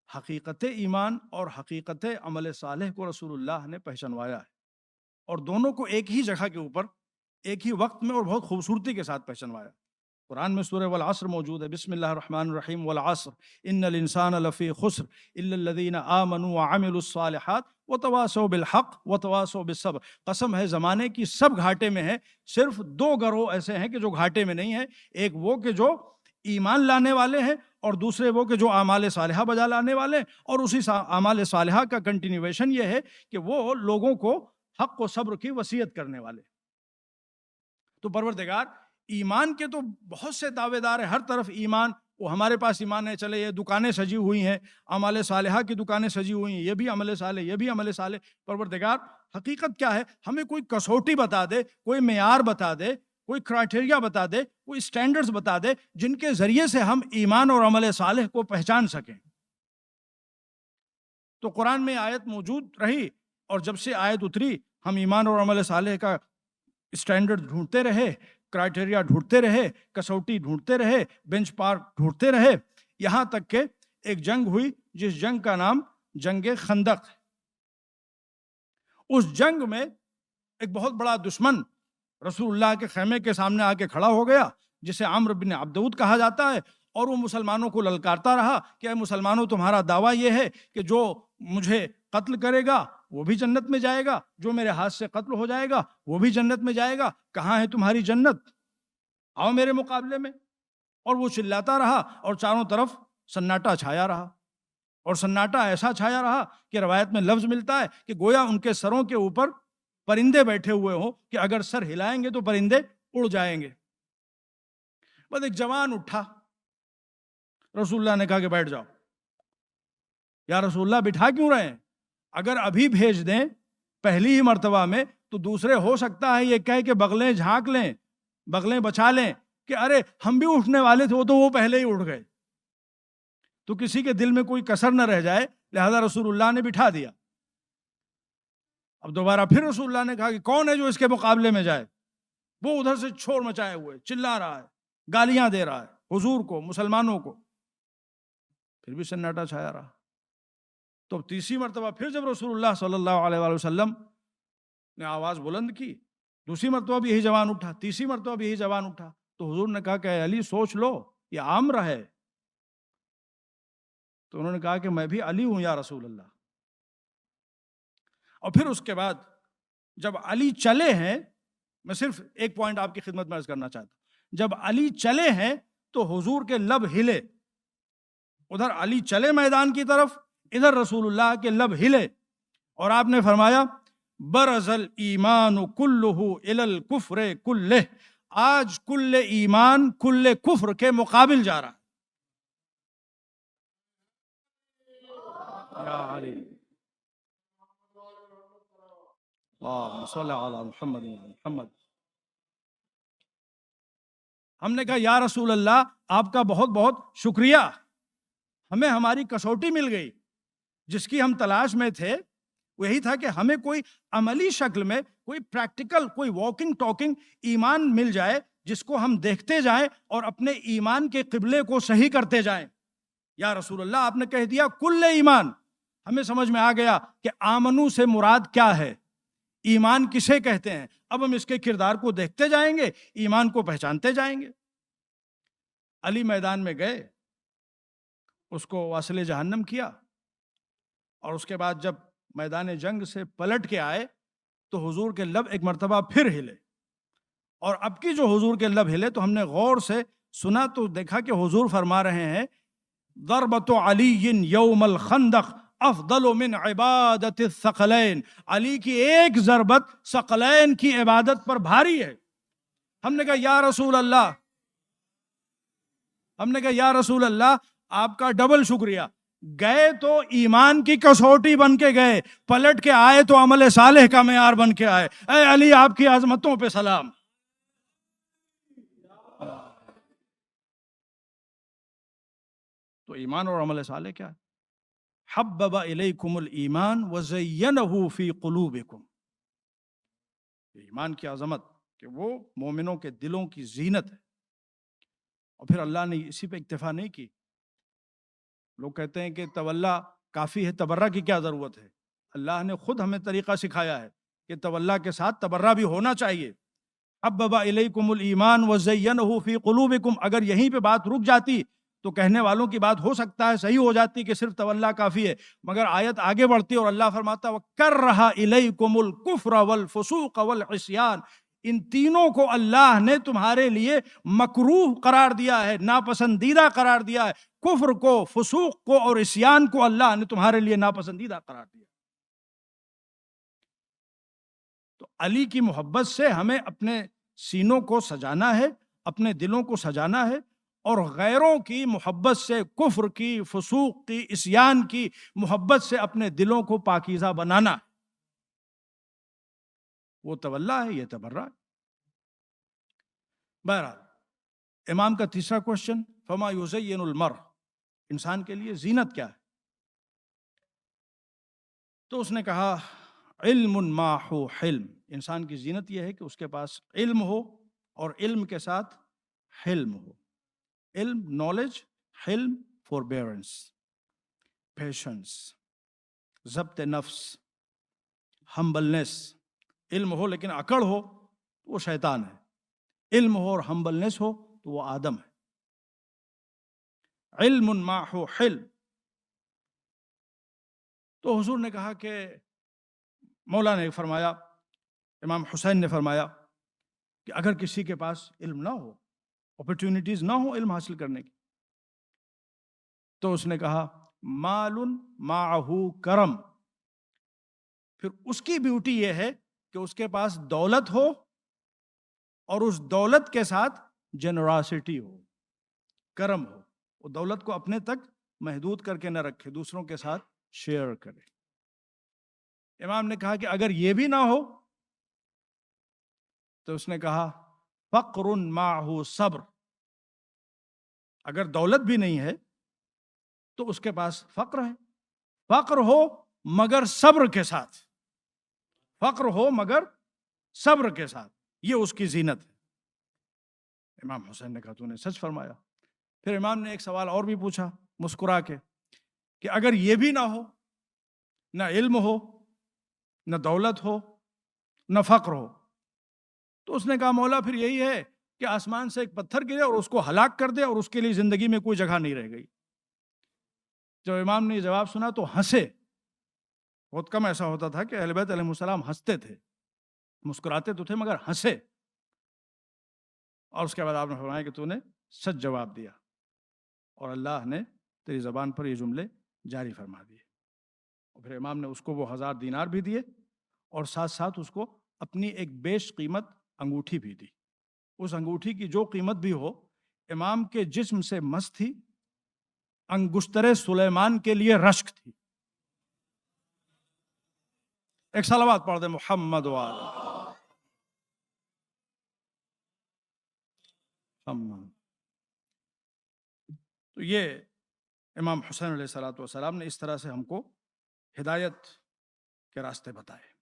حقیقت ایمان اور حقیقت عمل صالح کو رسول اللہ نے پہچانوایا ہے, اور دونوں کو ایک ہی جگہ کے اوپر ایک ہی وقت میں اور بہت خوبصورتی کے ساتھ پہچانوایا. قرآن میں سورہ والعصر موجود ہے, بسم اللہ الرحمن الرحیم, والعصر ان الانسان لفی خسر الا الذین آمنوا وعملوا الصالحات وتواصوا بالحق وتواصوا بالصبر. قسم ہے زمانے کی سب گھاٹے میں ہے, صرف دو گروہ ایسے ہیں کہ جو گھاٹے میں نہیں ہیں, ایک وہ کہ جو ایمان لانے والے ہیں, اور دوسرے وہ کہ جو اعمال صالحہ بجا لانے والے ہیں, اور اسی اعمال صالحہ کا کنٹینیویشن یہ ہے کہ وہ لوگوں کو حق و صبر کی وصیت کرنے والے. تو پروردگار ایمان کے تو بہت سے دعوے دار ہیں, ہر طرف ایمان, وہ ہمارے پاس ایمان ہے, چلے یہ دکانیں سجی ہوئی ہیں, اعمال صالحہ کی دکانیں سجی ہوئی ہیں, یہ بھی عمل صالح, یہ بھی عمل صالح. پروردگار حقیقت کیا ہے؟ ہمیں کوئی کسوٹی بتا دے, کوئی معیار بتا دے, کوئی کرائٹیریا بتا دے, کوئی اسٹینڈرڈز بتا دے جن کے ذریعے سے ہم ایمان اور عمل صالح کو پہچان سکیں. تو قرآن میں آیت موجود رہی, اور جب سے آیت اتری ہم ایمان اور عمل صالح کا اسٹینڈرڈ ڈھونڈتے رہے, کرائٹیریا ڈھونڈتے رہے, کسوٹی ڈھونڈتے رہے, بینچ مارک ڈھونڈتے رہے, یہاں تک کہ ایک جنگ ہوئی جس جنگ کا نام جنگ خندق. اس جنگ میں ایک بہت بڑا دشمن رسول اللہ کے خیمے کے سامنے آ کے کھڑا ہو گیا, جسے عمرو بن عبدود کہا جاتا ہے, اور وہ مسلمانوں کو للکارتا رہا کہ اے مسلمانوں, تمہارا دعویٰ یہ ہے کہ جو مجھے قتل کرے گا وہ بھی جنت میں جائے گا, جو میرے ہاتھ سے قتل ہو جائے گا وہ بھی جنت میں جائے گا, کہاں ہے تمہاری جنت؟ آؤ میرے مقابلے میں. اور وہ چلاتا رہا, اور چاروں طرف سناٹا چھایا رہا, اور سناٹا ایسا چھایا رہا کہ روایت میں لفظ ملتا ہے کہ گویا ان کے سروں کے اوپر پرندے بیٹھے ہوئے ہوں, کہ اگر سر ہلائیں گے تو پرندے اڑ جائیں گے. بس ایک جوان اٹھا, رسول اللہ نے کہا کہ بیٹھ جاؤ. یا رسول اللہ بٹھا کیوں رہے ہیں؟ اگر ابھی بھیج دیں پہلی ہی مرتبہ میں تو دوسرے ہو سکتا ہے یہ کہہ کہ بغلیں جھانک لیں, بغلیں بچا لیں کہ ارے ہم بھی اٹھنے والے تھے, وہ تو وہ پہلے ہی اٹھ گئے, تو کسی کے دل میں کوئی کسر نہ رہ جائے, لہذا رسول اللہ نے بٹھا دیا. اب دوبارہ پھر رسول اللہ نے کہا کہ کون ہے جو اس کے مقابلے میں جائے؟ وہ ادھر سے شور مچائے ہوئے چلا رہا ہے, گالیاں دے رہا ہے حضور کو, مسلمانوں کو. پھر بھی سناٹا چھایا رہا. تو تیسری مرتبہ پھر جب رسول اللہ صلی اللہ علیہ وآلہ وسلم نے آواز بلند کی, دوسری مرتبہ بھی یہی جوان اٹھا, تیسری مرتبہ بھی یہی جوان اٹھا, تو حضور نے کہا کہ اے علی سوچ لو, یہ عامر ہے. تو انہوں نے کہا کہ میں بھی علی ہوں یا رسول اللہ. اور پھر اس کے بعد جب علی چلے ہیں, میں صرف ایک پوائنٹ آپ کی خدمت میں عرض کرنا چاہتا ہوں, جب علی چلے ہیں تو حضور کے لب ہلے, ادھر علی چلے میدان کی طرف, ادھر رسول اللہ کے لب ہلے, اور آپ نے فرمایا برز الایمان کلہ الی الکفر کلہ, آج کل ایمان کل کفر کے مقابل جا رہا ہے. یا علی اللہم صلی علی محمد محمد. ہم نے کہا یا رسول اللہ آپ کا بہت بہت شکریہ, ہمیں ہماری کسوٹی مل گئی جس کی ہم تلاش میں تھے, وہ یہی تھا کہ ہمیں کوئی عملی شکل میں کوئی پریکٹیکل، کوئی واکنگ ٹاکنگ ایمان مل جائے جس کو ہم دیکھتے جائیں اور اپنے ایمان کے قبلے کو صحیح کرتے جائیں۔ یا رسول اللہ، آپ نے کہہ دیا کل ایمان، ہمیں سمجھ میں آ گیا کہ آمنو سے مراد کیا ہے، ایمان کسے کہتے ہیں۔ اب ہم اس کے کردار کو دیکھتے جائیں گے، ایمان کو پہچانتے جائیں گے۔ علی میدان میں گئے، اس کو واصل جہنم کیا، اور اس کے بعد جب میدان جنگ سے پلٹ کے آئے تو حضور کے لب ایک مرتبہ پھر ہلے، اور اب کی جو حضور کے لب ہلے تو ہم نے غور سے سنا تو دیکھا کہ حضور فرما رہے ہیں ضربۃ علی یوم الخندق افضل من عبادت الثقلین، علی کی ایک ضربت ثقلین کی عبادت پر بھاری ہے۔ ہم نے کہا یا رسول اللہ آپ کا ڈبل شکریہ، گئے تو ایمان کی کسوٹی بن کے گئے، پلٹ کے آئے تو عمل صالح کا معیار بن کے آئے۔ اے علی، آپ کی عظمتوں پہ سلام۔ تو ایمان اور عمل صالح کیا ہے؟ حبب الیکم الایمان وزینہ فی قلوبکم، ایمان کی عظمت کہ وہ مومنوں کے دلوں کی زینت ہے۔ اور پھر اللہ نے اسی پہ اکتفا نہیں کی۔ لوگ کہتے ہیں کہ تولا کافی ہے، تبرہ کی کیا ضرورت ہے؟ اللہ نے خود ہمیں طریقہ سکھایا ہے کہ تولا کے ساتھ تبرہ بھی ہونا چاہیے۔ حبب الیکم الایمان وزینہ فی قلوبکم، اگر یہیں پہ بات رک جاتی تو کہنے والوں کی بات ہو سکتا ہے صحیح ہو جاتی کہ صرف تولا کافی ہے، مگر آیت آگے بڑھتی اور اللہ فرماتا وَكَرَّهَ إِلَيْكُمُ الْكُفْرَ وَالْفُسُوقَ وَالْعِصْيَانَ، ان تینوں کو اللہ نے تمہارے لیے مکروہ قرار دیا ہے، ناپسندیدہ قرار دیا ہے۔ کفر کو، فسوق کو اور عصیان کو اللہ نے تمہارے لیے ناپسندیدہ قرار دیا۔ تو علی کی محبت سے ہمیں اپنے سینوں کو سجانا ہے، اپنے دلوں کو سجانا ہے، اور غیروں کی محبت سے، کفر کی، فسوق کی، عصیان کی محبت سے اپنے دلوں کو پاکیزہ بنانا۔ وہ تولا ہے، یہ تبرہ ہے۔ بہرحال امام کا تیسرا کوشچن، فما یزین المرء، انسان کے لیے زینت کیا ہے؟ تو اس نے کہا علم ماحو حلم، انسان کی زینت یہ ہے کہ اس کے پاس علم ہو، اور علم کے ساتھ حلم ہو۔ علم نالج، حلم فوربیئرنس، پیشنس، ضبط نفس، ہمبلنس۔ علم ہو لیکن اکڑ ہو تو وہ شیطان ہے، علم ہو اور ہمبلنس ہو تو وہ آدم ہے۔ علم ماحو حلم۔ تو حضور نے کہا کہ مولا نے فرمایا، امام حسین نے فرمایا کہ اگر کسی کے پاس علم نہ ہو، اپرچونٹیز نہ ہو علم حاصل کرنے کی، تو اس نے کہا مال معہ کرم، پھر اس کی بیوٹی یہ ہے کہ اس کے پاس دولت ہو اور اس دولت کے ساتھ جنراسٹی ہو، کرم ہو، وہ دولت کو اپنے تک محدود کر کے نہ رکھے، دوسروں کے ساتھ شیئر کرے۔ امام نے کہا کہ اگر یہ بھی نہ ہو تو اس نے کہا فقر معہ صبر، اگر دولت بھی نہیں ہے تو اس کے پاس فقر ہے، فقر ہو مگر صبر کے ساتھ، فقر ہو مگر صبر کے ساتھ، یہ اس کی زینت ہے۔ امام حسین نے کہا تو نے سچ فرمایا۔ پھر امام نے ایک سوال اور بھی پوچھا مسکرا کے کہ اگر یہ بھی نہ ہو، نہ علم ہو، نہ دولت ہو، نہ فقر ہو، تو اس نے کہا مولا پھر یہی ہے کہ آسمان سے ایک پتھر گرے اور اس کو ہلاک کر دے اور اس کے لیے زندگی میں کوئی جگہ نہیں رہ گئی۔ جب امام نے یہ جواب سنا تو ہنسے۔ بہت کم ایسا ہوتا تھا کہ اہل بیت علیہ السلام ہنستے تھے، مسکراتے تو تھے مگر ہنسے۔ اور اس کے بعد آپ نے فرمایا کہ تو نے سچ جواب دیا، اور اللہ نے تیری زبان پر یہ جملے جاری فرما دیے۔ اور پھر امام نے اس کو وہ 1000 دینار بھی دیے، اور ساتھ ساتھ اس کو اپنی ایک بیش قیمت انگوٹھی بھی دی۔ اس انگوٹھی کی جو قیمت بھی ہو، امام کے جسم سے مس تھی، انگشتر سلیمان کے لیے رشک تھی۔ ایک صلوات پڑھ دیں محمد وعلی محمد۔ تو یہ امام حسین علیہ السلام نے اس طرح سے ہم کو ہدایت کے راستے بتائے۔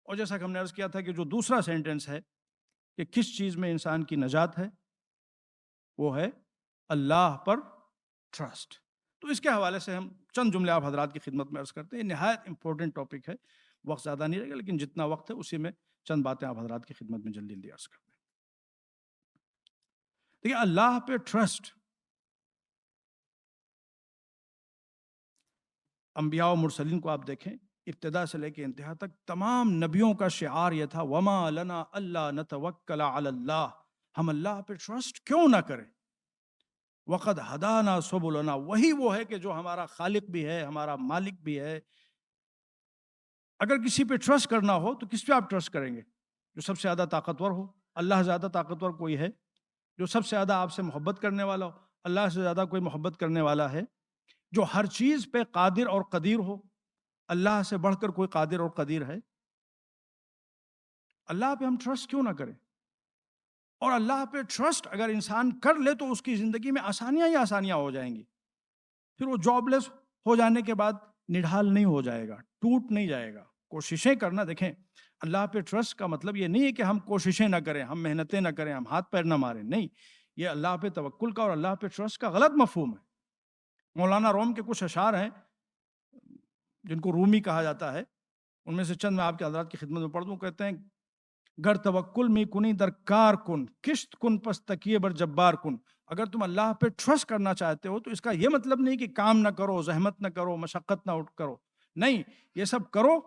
اور جیسا کہ ہم نے عرض کیا تھا کہ جو دوسرا سینٹنس ہے کہ کس چیز میں انسان کی نجات ہے، وہ ہے اللہ پر ٹرسٹ۔ تو اس کے حوالے سے ہم چند جملے آپ حضرات کی خدمت میں عرض کرتے ہیں۔ نہایت امپورٹنٹ ٹاپک ہے، وقت زیادہ نہیں رہے گا، لیکن جتنا وقت ہے اسی میں چند باتیں آپ حضرات کی خدمت میں جلدی جلدی عرض کرتے ہیں۔ دیکھیے، اللہ پہ ٹرسٹ انبیاء و مرسلین کو آپ دیکھیں، ابتدا سے لے کے انتہا تک تمام نبیوں کا شعار یہ تھا، وَمَا لَنَا أَلَّا نَتَوَكَّلَ عَلَى اللَّهِ، ہم اللہ پہ ٹرسٹ کیوں نہ کریں، وَقَدْ هَدَانَا سُبُلَنَا، وہی وہ ہے کہ جو ہمارا خالق بھی ہے، ہمارا مالک بھی ہے۔ اگر کسی پہ ٹرسٹ کرنا ہو تو کس پہ آپ ٹرسٹ کریں گے؟ جو سب سے زیادہ طاقتور ہو۔ اللہ سے زیادہ طاقتور کوئی ہے؟ جو سب سے زیادہ آپ سے محبت کرنے والا ہو؟ اللہ سے زیادہ کوئی محبت کرنے والا ہے؟ جو ہر چیز پہ قادر اور قدیر ہو؟ اللہ سے بڑھ کر کوئی قادر اور قدیر ہے؟ اللہ پہ ہم ٹرسٹ کیوں نہ کریں؟ اور اللہ پہ ٹرسٹ اگر انسان کر لے تو اس کی زندگی میں آسانیاں ہی آسانیاں ہو جائیں گی۔ پھر وہ جاب لیس ہو جانے کے بعد نڈھال نہیں ہو جائے گا، ٹوٹ نہیں جائے گا۔ کوششیں کرنا، دیکھیں، اللہ پہ ٹرسٹ کا مطلب یہ نہیں ہے کہ ہم کوششیں نہ کریں، ہم محنتیں نہ کریں، ہم ہاتھ پیر نہ ماریں، نہیں۔ یہ اللہ پہ توکل کا اور اللہ پہ ٹرسٹ کا غلط مفہوم ہے۔ مولانا روم کے کچھ اشعار ہیں جن کو رومی کہا جاتا ہے، ان میں سے چند میں آپ کے حضرات کی خدمت میں پڑھ دوں۔ کہتے ہیں، گر توکل می کنی در کار کن، کشت کن پس تکیے بر جبار کن۔ اگر تم اللہ پہ ٹرسٹ کرنا چاہتے ہو تو اس کا یہ مطلب نہیں کہ کام نہ کرو، زحمت نہ کرو، مشقت نہ کرو، نہیں، یہ سب کرو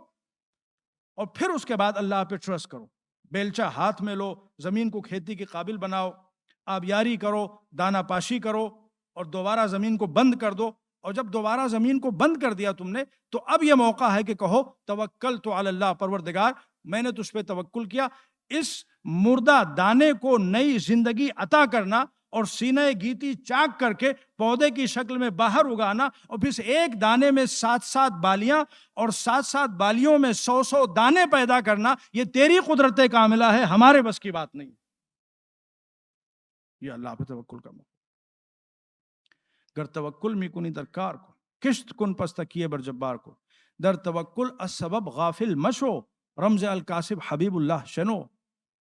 اور پھر اس کے بعد اللہ پہ ٹرسٹ کرو۔ بیلچہ ہاتھ میں لو، زمین کو کھیتی کے قابل بناؤ، آبیاری کرو، دانہ پاشی کرو، اور دوبارہ زمین کو بند کر دو۔ اور جب دوبارہ زمین کو بند کر دیا تم نے، تو اب یہ موقع ہے کہ کہو توکلت علی اللہ، پروردگار میں نے تجھ پہ توکل کیا۔ اس مردہ دانے کو نئی زندگی عطا کرنا اور سینہ گیتی چاک کر کے پودے کی شکل میں باہر اگانا، اور پھر ایک دانے میں 7 بالیاں اور 7 بالیوں میں 100 دانے پیدا کرنا، یہ تیری قدرت کاملہ ہے، ہمارے بس کی بات نہیں۔ یہ اللہ پہ توکل کا موقع۔ گر توکل می کنی در کار کو، کشت کن پس تکیے بر جبار کو، در توکل السبب غافل مشو، رمز الکاسب حبیب اللہ شنو۔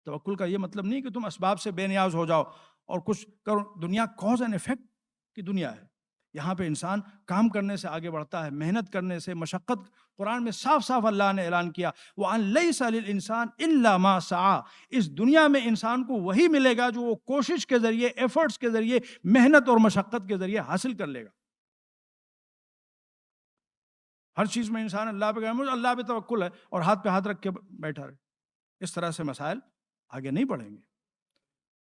توکل کا یہ مطلب نہیں کہ تم اسباب سے بے نیاز ہو جاؤ اور کچھ کرو۔ دنیا کوز اینڈ ایفیکٹ کی دنیا ہے، یہاں پہ انسان کام کرنے سے آگے بڑھتا ہے، محنت کرنے سے، مشقت۔ قرآن میں صاف صاف اللہ نے اعلان کیا، وَأَن لَيْسَ لِلْإِنسَانِ إِلَّا مَا سَعَى، اس دنیا میں انسان کو وہی ملے گا جو وہ کوشش کے ذریعے، ایفرٹس کے ذریعے، محنت اور مشقت کے ذریعے حاصل کر لے گا۔ ہر چیز میں انسان اللہ پہ مجھے اللہ پہ توکل ہے اور ہاتھ پہ ہاتھ رکھ کے بیٹھا رہے، اس طرح سے مسائل آگے نہیں بڑھیں گے۔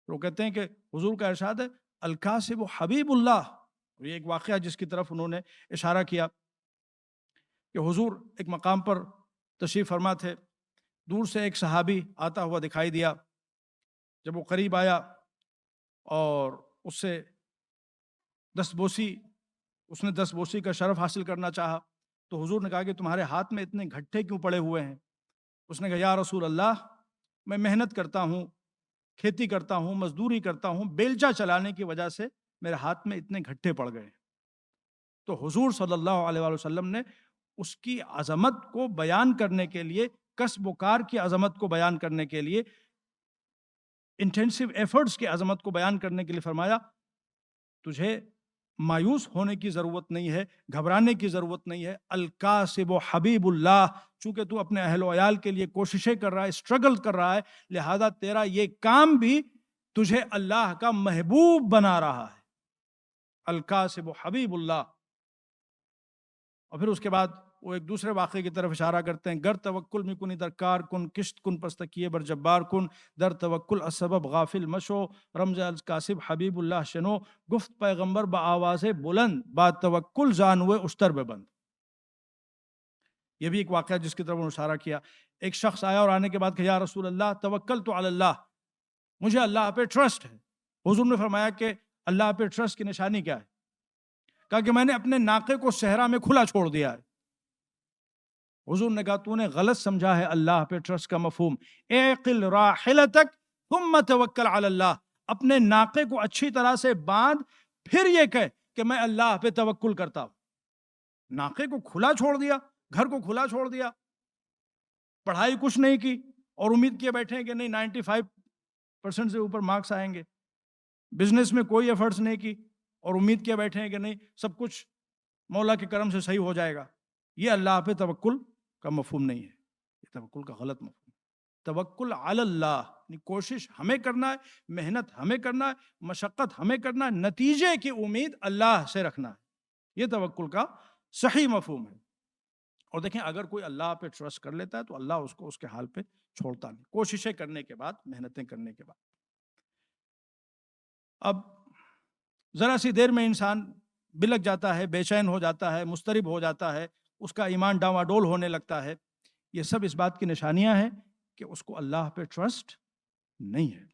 وہ کہتے ہیں کہ حضور کا ارشاد ہے، الکاسب حبیب اللہ۔ یہ ایک واقعہ جس کی طرف انہوں نے اشارہ کیا کہ حضور ایک مقام پر تشریف فرما تھے، دور سے ایک صحابی آتا ہوا دکھائی دیا۔ جب وہ قریب آیا اور اس سے اس نے دستبوسی کا شرف حاصل کرنا چاہا، تو حضور نے کہا کہ تمہارے ہاتھ میں اتنے گھٹے کیوں پڑے ہوئے ہیں؟ اس نے کہا، یا رسول اللہ، میں محنت کرتا ہوں، کھیتی کرتا ہوں، مزدوری کرتا ہوں، بیلچہ چلانے کی وجہ سے میرے ہاتھ میں اتنے گھٹے پڑ گئے۔ تو حضور صلی اللہ علیہ وآلہ وسلم نے اس کی عظمت کو بیان کرنے کے لیے، کسب و کار کی عظمت کو بیان کرنے کے لیے، انٹینسو ایفرٹس کی عظمت کو بیان کرنے کے لیے فرمایا، تجھے مایوس ہونے کی ضرورت نہیں ہے، گھبرانے کی ضرورت نہیں ہے۔ الکاسب حبیب اللہ، چونکہ تو اپنے اہل و عیال کے لیے کوششیں کر رہا ہے، اسٹرگل کر رہا ہے، لہذا تیرا یہ کام بھی تجھے اللہ کا محبوب بنا رہا ہے۔ الکاسب حبیب اللہ۔ اور پھر اس کے بعد وہ ایک دوسرے واقعے کی طرف اشارہ کرتے ہیں، گر توکل می کنی در کار کن، کشت کن پس تکیے بر جبار کن، در توکل السبب غافل مشو، رمز الکاسب حبیب اللہ شنو۔ گفت پیغمبر با آواز بلند، با توکل زانوے اشتر ببند۔ یہ بھی ایک واقعہ جس کی طرف انہوں نے اشارہ کیا۔ ایک شخص آیا اور آنے کے بعد کہ یا رسول اللہ، توکلت علی اللہ، مجھے اللہ پہ ٹرسٹ ہے۔ حضور نے فرمایا کہ اللہ پہ ٹرسٹ کی نشانی کیا ہے؟ کہا کہ میں نے اپنے ناقے کو صحرا میں کھلا چھوڑ دیا ہے۔ حضور نے کہا تو نے غلط سمجھا ہے اللہ پہ ٹرسٹ کا مفہوم۔ اعقل راحلتک ثم توکل علی اللہ، اپنے ناقے کو اچھی طرح سے باندھ، پھر یہ کہے کہ میں اللہ پہ توکل کرتا ہوں۔ ناقے کو کھلا چھوڑ دیا، گھر کو کھلا چھوڑ دیا، پڑھائی کچھ نہیں کی اور امید کیے بیٹھے ہیں کہ نہیں 95% سے اوپر مارکس آئیں گے. بزنس میں کوئی ایفرٹس نہیں کی اور امید کیے بیٹھے ہیں کہ نہیں سب کچھ مولا کے کرم سے صحیح ہو جائے گا. یہ اللہ پہ توکل کا مفہوم نہیں ہے، یہ توکل کا غلط مفہوم ہے. توکل علی اللہ، کوشش ہمیں کرنا ہے، محنت ہمیں کرنا ہے، مشقت ہمیں کرنا ہے، نتیجے کی امید اللہ سے رکھنا ہے. یہ توکل کا صحیح مفہوم ہے. اور دیکھیں اگر کوئی اللہ پہ ٹرسٹ کر لیتا ہے تو اللہ اس کو اس کے حال پہ چھوڑتا نہیں، کوششیں کرنے کے بعد، محنتیں کرنے کے بعد. اب ذرا سی دیر میں انسان بلک جاتا ہے، بے چین ہو جاتا ہے، مضطرب ہو جاتا ہے، اس کا ایمان ڈاواڈول ہونے لگتا ہے. یہ سب اس بات کی نشانیاں ہیں کہ اس کو اللہ پہ ٹرسٹ نہیں ہے.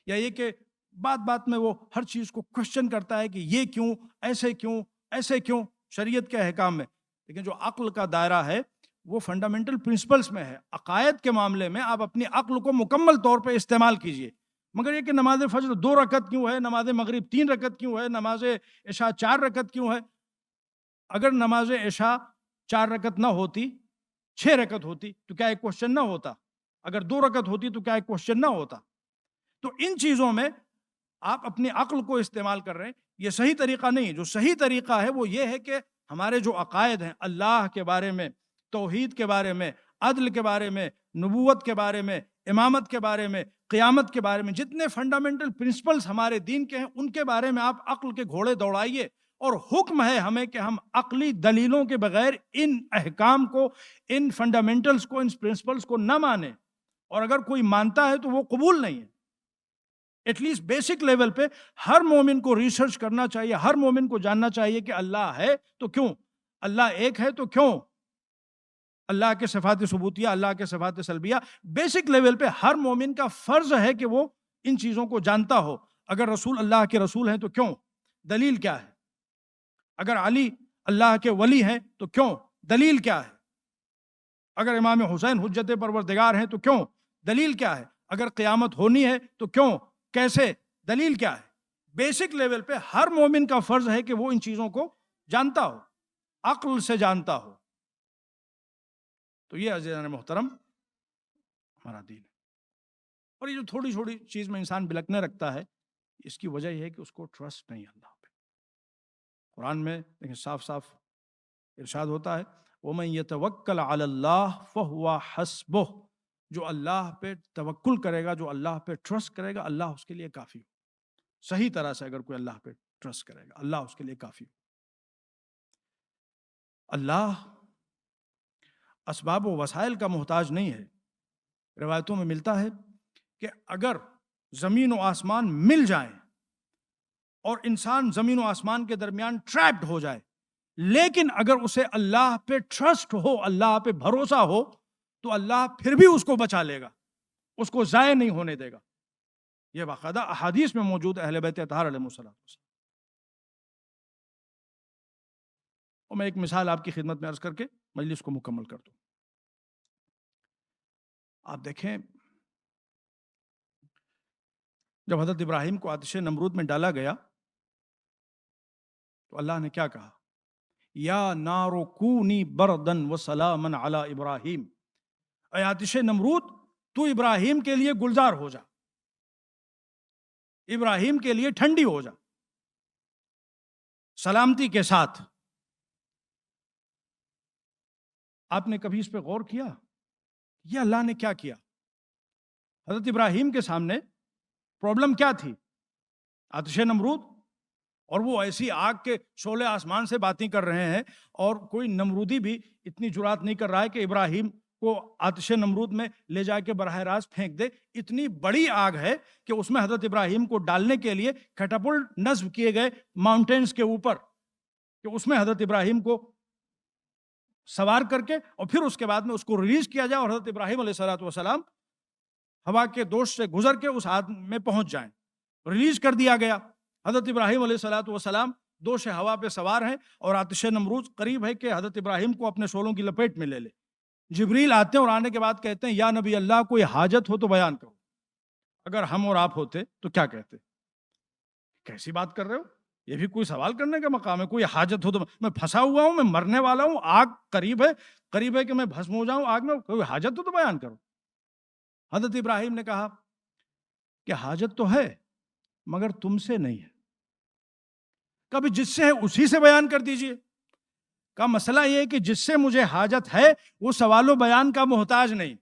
یا یہ کہ بات بات میں وہ ہر چیز کو کوشچن کرتا ہے کہ یہ کیوں، ایسے کیوں، ایسے کیوں شریعت کے احکام میں. لیکن جو عقل کا دائرہ ہے وہ فنڈامنٹل پرنسپلز میں ہے. عقائد کے معاملے میں آپ اپنی عقل کو مکمل طور پہ استعمال کیجئے. مگر یہ کہ نماز فجر 2 رکعت کیوں ہے، نماز مغرب 3 رکعت کیوں ہے، نماز عشاء 4 رکعت کیوں ہے. اگر نماز عشاء 4 رکعت نہ ہوتی، 6 رکعت ہوتی تو کیا ایک کوشچن نہ ہوتا؟ اگر 2 رکعت ہوتی تو کیا ایک کوشچن نہ ہوتا؟ تو ان چیزوں میں آپ اپنی عقل کو استعمال کر رہے ہیں، یہ صحیح طریقہ نہیں ہے. جو صحیح طریقہ ہے وہ یہ ہے کہ ہمارے جو عقائد ہیں اللہ کے بارے میں، توحید کے بارے میں، عدل کے بارے میں، نبوت کے بارے میں، امامت کے بارے میں، قیامت کے بارے میں، جتنے فنڈامنٹل پرنسپلز ہمارے دین کے ہیں ان کے بارے میں آپ عقل کے گھوڑے دوڑائیے. اور حکم ہے ہمیں کہ ہم عقلی دلیلوں کے بغیر ان احکام کو، ان فنڈامنٹلز کو، ان پرنسپلز کو نہ مانیں. اور اگر کوئی مانتا ہے تو وہ قبول نہیں ہے. ایٹ لیسٹ بیسک لیول پہ ہر مومن کو ریسرچ کرنا چاہیے، ہر مومن کو جاننا چاہیے کہ اللہ ہے تو کیوں، اللہ ایک ہے تو کیوں، اللہ کے صفات ثبوتیہ، اللہ کے صفات سلبیہ. بیسک لیول پہ ہر مومن کا فرض ہے کہ وہ ان چیزوں کو جانتا ہو. اگر رسول اللہ کے رسول ہیں تو کیوں، دلیل کیا ہے؟ اگر علی اللہ کے ولی ہیں تو کیوں، دلیل کیا ہے؟ اگر امام حسین حجت پروردگار ہیں تو کیوں، دلیل کیا ہے؟ اگر قیامت ہونی ہے تو کیوں، کیسے، دلیل کیا ہے؟ بیسک لیول پہ ہر مومن کا فرض ہے کہ وہ ان چیزوں کو جانتا ہو، عقل سے جانتا ہو. تو یہ عزیزان محترم ہمارا دین ہے. اور یہ جو تھوڑی چھوٹی چیز میں انسان بلکنے رکھتا ہے، اس کی وجہ یہ ہے کہ اس کو ٹرسٹ نہیں اللہ پہ. قرآن میں دیکھیں صاف صاف ارشاد ہوتا ہے وَمَن يَتَوَكَّلْ عَلَى اللَّهِ فَهُوَ حَسْبُهُ. جو اللہ پہ توکل کرے گا، جو اللہ پہ ٹرسٹ کرے گا، اللہ اس کے لیے کافی ہو. صحیح طرح سے اگر کوئی اللہ پہ ٹرسٹ کرے گا، اللہ اس کے لیے کافی ہو. اللہ اسباب و وسائل کا محتاج نہیں ہے. روایتوں میں ملتا ہے کہ اگر زمین و آسمان مل جائیں اور انسان زمین و آسمان کے درمیان ٹریپڈ ہو جائے، لیکن اگر اسے اللہ پہ ٹرسٹ ہو، اللہ پہ بھروسہ ہو، تو اللہ پھر بھی اس کو بچا لے گا، اس کو ضائع نہیں ہونے دے گا. یہ باقاعدہ احادیث میں موجود ہے اہل بیت اطہار علیہ السلام. اور میں ایک مثال آپ کی خدمت میں عرض کر کے مجلس کو مکمل کر دوں. آپ دیکھیں جب حضرت ابراہیم کو آتش نمرود میں ڈالا گیا تو اللہ نے کیا کہا؟ یا نار کونی بردن و سلاما علی ابراہیم. اے آتش نمرود تو ابراہیم کے لیے گلزار ہو جا، ابراہیم کے لیے ٹھنڈی ہو جا، سلامتی کے ساتھ. آپ نے کبھی اس پہ غور کیا یہ اللہ نے کیا کیا؟ حضرت ابراہیم کے سامنے پرابلم کیا تھی؟ آتش نمرود. اور وہ ایسی آگ کے شعلے آسمان سے باتیں کر رہے ہیں، اور کوئی نمرودی بھی اتنی جرات نہیں کر رہا ہے کہ ابراہیم کو آتش نمرود میں لے جا کے براہ راست پھینک دے. اتنی بڑی آگ ہے کہ اس میں حضرت ابراہیم کو ڈالنے کے لیے کیٹاپلٹ نصب کیے گئے ماؤنٹینز کے اوپر، کہ اس میں حضرت ابراہیم کو سوار کر کے اور پھر اس کے بعد میں اس کو ریلیز کیا جائے اور حضرت ابراہیم علیہ السلام ہوا کے دوش سے گزر کے اس آگ میں پہنچ جائیں. ریلیز کر دیا گیا. حضرت ابراہیم علیہ السلام دوش ہوا پہ سوار ہیں اور آتش نمرود قریب ہے کہ حضرت ابراہیم کو اپنے شعلوں کی لپیٹ میں لے لے. جبریل آتے ہیں اور آنے کے بعد کہتے ہیں یا نبی اللہ کوئی حاجت ہو تو بیان کرو. اگر ہم اور آپ ہوتے تو کیا کہتے؟ کیسی بات کر رہے ہو، یہ بھی کوئی سوال کرنے کا مقام ہے؟ کوئی حاجت ہو تو میں پھنسا ہوا ہوں، میں مرنے والا ہوں، آگ قریب ہے کہ میں بھسم ہو جاؤں آگ میں، کوئی حاجت ہو تو بیان کرو۔ حضرت ابراہیم نے کہا کہ حاجت تو ہے مگر تم سے نہیں ہے، کبھی جس سے ہے اسی سے بیان کر دیجئے۔ کا مسئلہ یہ ہے کہ جس سے مجھے حاجت ہے وہ سوال و بیان کا محتاج نہیں،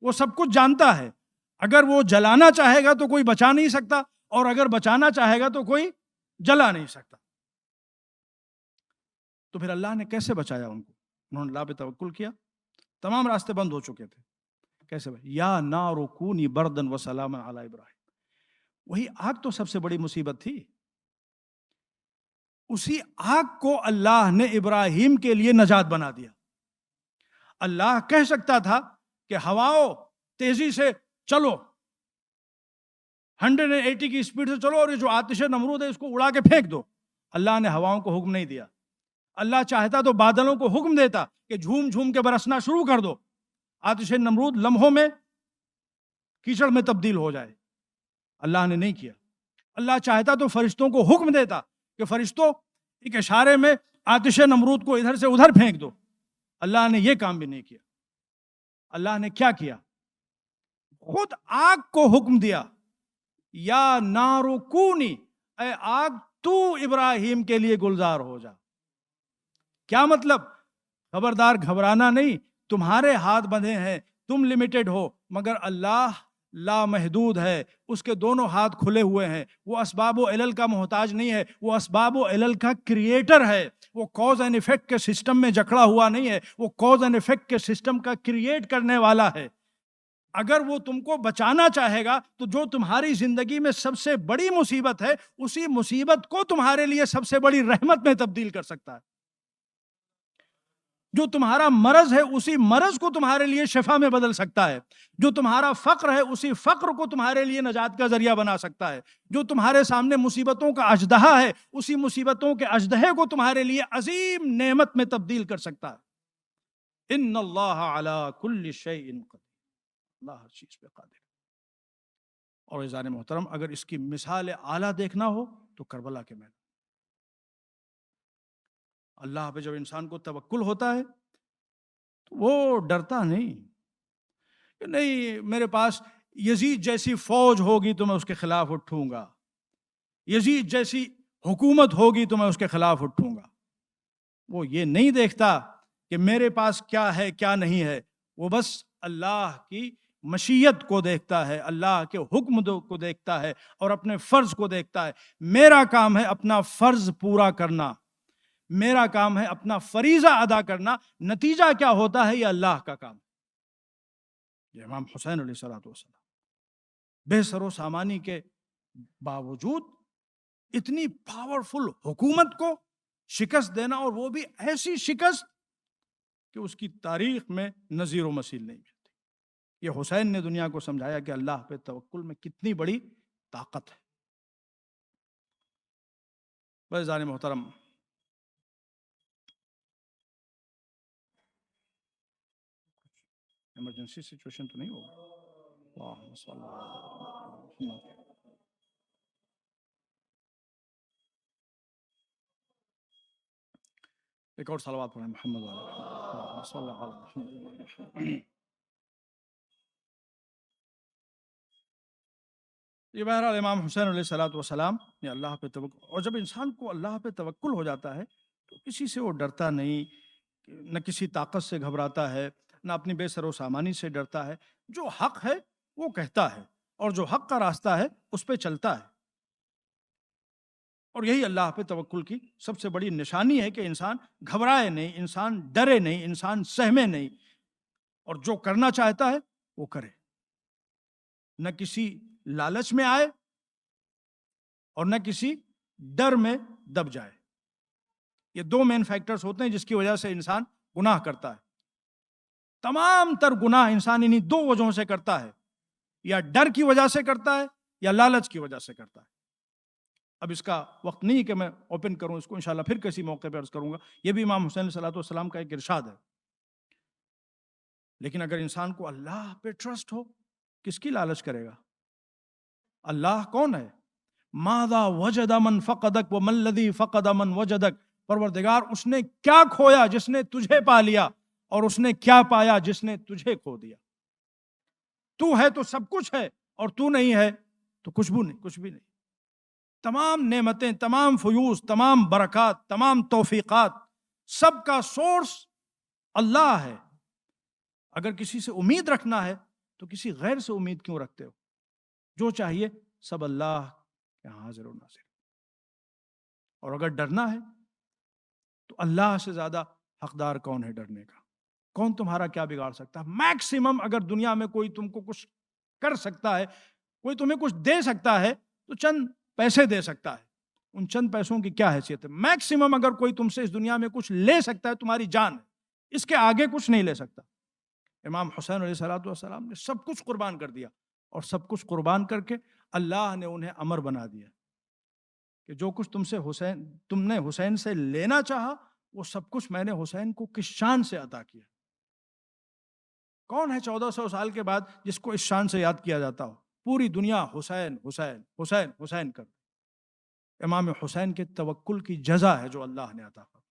وہ سب کچھ جانتا ہے۔ اگر وہ جلانا چاہے گا تو کوئی بچا نہیں سکتا، اور اگر بچانا چاہے گا تو کوئی جلا نہیں سکتا۔ تو پھر اللہ نے کیسے بچایا ان کو؟ انہوں نے اللہ پہ توکل کیا، تمام راستے بند ہو چکے تھے، کیسے بھائی؟ یا نار کونی بردن و سلاما علی ابراہیم۔ وہی آگ تو سب سے بڑی مصیبت تھی، اسی آگ کو اللہ نے ابراہیم کے لیے نجات بنا دیا۔ اللہ کہہ سکتا تھا کہ ہواؤ تیزی سے چلو، 180 کی اسپیڈ سے چلو، اور یہ جو آتش نمرود ہے اس کو اڑا کے پھینک دو۔ اللہ نے ہواؤں کو حکم نہیں دیا۔ اللہ چاہتا تو بادلوں کو حکم دیتا کہ جھوم جھوم کے برسنا شروع کر دو، آتش نمرود لمحوں میں کیچڑ میں تبدیل ہو جائے۔ اللہ نے نہیں کیا۔ اللہ چاہتا تو فرشتوں کو حکم دیتا کہ فرشتوں ایک اشارے میں آتش نمرود کو ادھر سے ادھر پھینک دو۔ اللہ نے یہ کام بھی نہیں کیا۔ اللہ نے کیا کیا؟ خود آگ کو حکم دیا، یا نارو کونی، اے آگ تو ابراہیم کے لیے گلزار ہو جا۔ کیا مطلب؟ خبردار گھبرانا نہیں، تمہارے ہاتھ بندھے ہیں، تم لمیٹڈ ہو، مگر اللہ لامحدود ہے، اس کے دونوں ہاتھ کھلے ہوئے ہیں۔ وہ اسباب و علل کا محتاج نہیں ہے، وہ اسباب و علل کا کریٹر ہے۔ وہ کوز اینڈ ایفیکٹ کے سسٹم میں جکڑا ہوا نہیں ہے، وہ کوز اینڈ ایفیکٹ کے سسٹم کا کریٹ کرنے والا ہے۔ اگر وہ تم کو بچانا چاہے گا تو جو تمہاری زندگی میں سب سے بڑی مصیبت ہے، اسی مصیبت کو تمہارے لیے سب سے بڑی رحمت میں تبدیل کر سکتا ہے۔ جو تمہارا مرض ہے اسی مرض کو تمہارے لیے شفا میں بدل سکتا ہے۔ جو تمہارا فقر ہے اسی فقر کو تمہارے لیے نجات کا ذریعہ بنا سکتا ہے۔ جو تمہارے سامنے مصیبتوں کا اژدہا ہے اسی مصیبتوں کے اژدہے کو تمہارے لیے عظیم نعمت میں تبدیل کر سکتا ہے۔ ان اللہ علی کل شیء قدیر، اللہ ہر چیز پہ قادر۔ اور عزیزان محترم، اگر اس کی مثال اعلیٰ دیکھنا ہو تو کربلا کے میدان۔ اللہ پہ جب انسان کو توکل ہوتا ہے تو وہ ڈرتا نہیں کہ نہیں میرے پاس یزید جیسی فوج ہوگی تو میں اس کے خلاف اٹھوں گا، یزید جیسی حکومت ہوگی تو میں اس کے خلاف اٹھوں گا۔ وہ یہ نہیں دیکھتا کہ میرے پاس کیا ہے کیا نہیں ہے، وہ بس اللہ کی مشیت کو دیکھتا ہے، اللہ کے حکم کو دیکھتا ہے اور اپنے فرض کو دیکھتا ہے۔ میرا کام ہے اپنا فرض پورا کرنا، میرا کام ہے اپنا فریضہ ادا کرنا، نتیجہ کیا ہوتا ہے یہ اللہ کا کام ہے۔ یہ امام حسین علیہ السلام بے سر و سامانی کے باوجود اتنی پاورفل حکومت کو شکست دینا، اور وہ بھی ایسی شکست کہ اس کی تاریخ میں نظیر و مثیل نہیں ملتی۔ یہ حسین نے دنیا کو سمجھایا کہ اللہ پہ توکل میں کتنی بڑی طاقت ہے۔ عزیزان محترم، ایمرجنسی سچویشن تو نہیں ہوگا؟ اللہم صلی اللہ علیہ وسلم۔ ایک اور صلوات پڑھیں محمد علیہ اللہم صلی اللہ علیہ وسلم۔ یہ بہرحال امام حسین علیہ السلام نے اللہ پہ توکل، اور جب انسان کو اللہ پہ توکل ہو جاتا ہے تو کسی سے وہ ڈرتا نہیں، نہ کسی طاقت سے گھبراتا ہے، نہ اپنی بے سر و سامانی سے ڈرتا ہے۔ جو حق ہے وہ کہتا ہے، اور جو حق کا راستہ ہے اس پہ چلتا ہے۔ اور یہی اللہ پہ توکل کی سب سے بڑی نشانی ہے کہ انسان گھبرائے نہیں، انسان ڈرے نہیں، انسان سہمے نہیں، اور جو کرنا چاہتا ہے وہ کرے، نہ کسی لالچ میں آئے اور نہ کسی ڈر میں دب جائے۔ یہ دو مین فیکٹرز ہوتے ہیں جس کی وجہ سے انسان گناہ کرتا ہے۔ تمام تر گناہ انسان انہی دو وجہوں سے کرتا ہے، یا ڈر کی وجہ سے کرتا ہے یا لالچ کی وجہ سے کرتا ہے۔ اب اس کا وقت نہیں کہ میں اوپن کروں اس کو، انشاءاللہ پھر کسی موقع پہ عرض کروں گا۔ یہ بھی امام حسین علیہ السلام کا ایک ارشاد ہے۔ لیکن اگر انسان کو اللہ پہ ٹرسٹ ہو، کس کی لالچ کرے گا؟ اللہ کون ہے؟ ماذا وجد من فقدک وما الذی فقد من وجدک، پروردگار اس نے کیا کھویا جس نے تجھے پا لیا، اور اس نے کیا پایا جس نے تجھے کھو دیا۔ تو ہے تو سب کچھ ہے، اور تو نہیں ہے تو کچھ بھی نہیں، کچھ بھی نہیں۔ تمام نعمتیں، تمام فیوز، تمام برکات، تمام توفیقات، سب کا سورس اللہ ہے۔ اگر کسی سے امید رکھنا ہے تو کسی غیر سے امید کیوں رکھتے ہو؟ جو چاہیے سب اللہ کے حاضر و ناظر۔ اور اگر ڈرنا ہے تو اللہ سے زیادہ حقدار کون ہے ڈرنے کا؟ کون تمہارا کیا بگاڑ سکتا ہے؟ میکسیمم اگر دنیا میں کوئی تم کو کچھ کر سکتا ہے، کوئی تمہیں کچھ دے سکتا ہے تو چند پیسے دے سکتا ہے۔ ان چند پیسوں کی کیا حیثیت ہے؟ میکسیمم اگر کوئی تم سے اس دنیا میں کچھ لے سکتا ہے تمہاری جان ہے، اس کے آگے کچھ نہیں لے سکتا۔ امام حسین علیہ السلام نے سب کچھ قربان کر دیا، اور سب کچھ قربان کر کے اللہ نے انہیں امر بنا دیا کہ جو کچھ تم نے حسین سے لینا چاہا، وہ سب کچھ میں نے حسین کو کس شان سے عطا کیا۔ کون ہے 1400 سال کے بعد جس کو اس شان سے یاد کیا جاتا ہو؟ پوری دنیا حسین حسین حسین حسین کر۔ امام حسین کے توکل کی جزا ہے جو اللہ نے عطا کی۔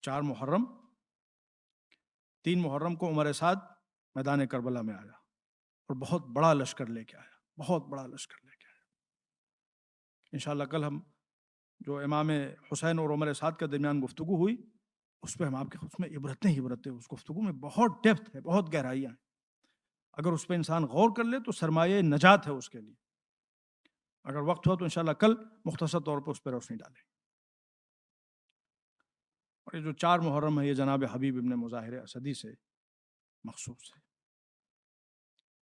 4 محرم 3 محرم کو عمر سعد میدان کربلا میں آیا اور بہت بڑا لشکر لے کے آیا، بہت بڑا لشکر لے کے آیا۔ انشاءاللہ کل ہم جو امام حسین اور عمر سعد کے درمیان گفتگو ہوئی، اس پہ ہم آپ کے اس میں عبرتیں اس گفتگو میں بہت ڈیپتھ ہے، بہت گہرائیاں ہیں۔ اگر اس پہ انسان غور کر لے تو سرمایہ نجات ہے اس کے لیے۔ اگر وقت ہوا تو انشاءاللہ کل مختصر طور پر اس پہ روشنی ڈالیں۔ اور یہ جو 4 محرم ہے، یہ جناب حبیب ابن مظاہر اسدی سے مخصوص ہے،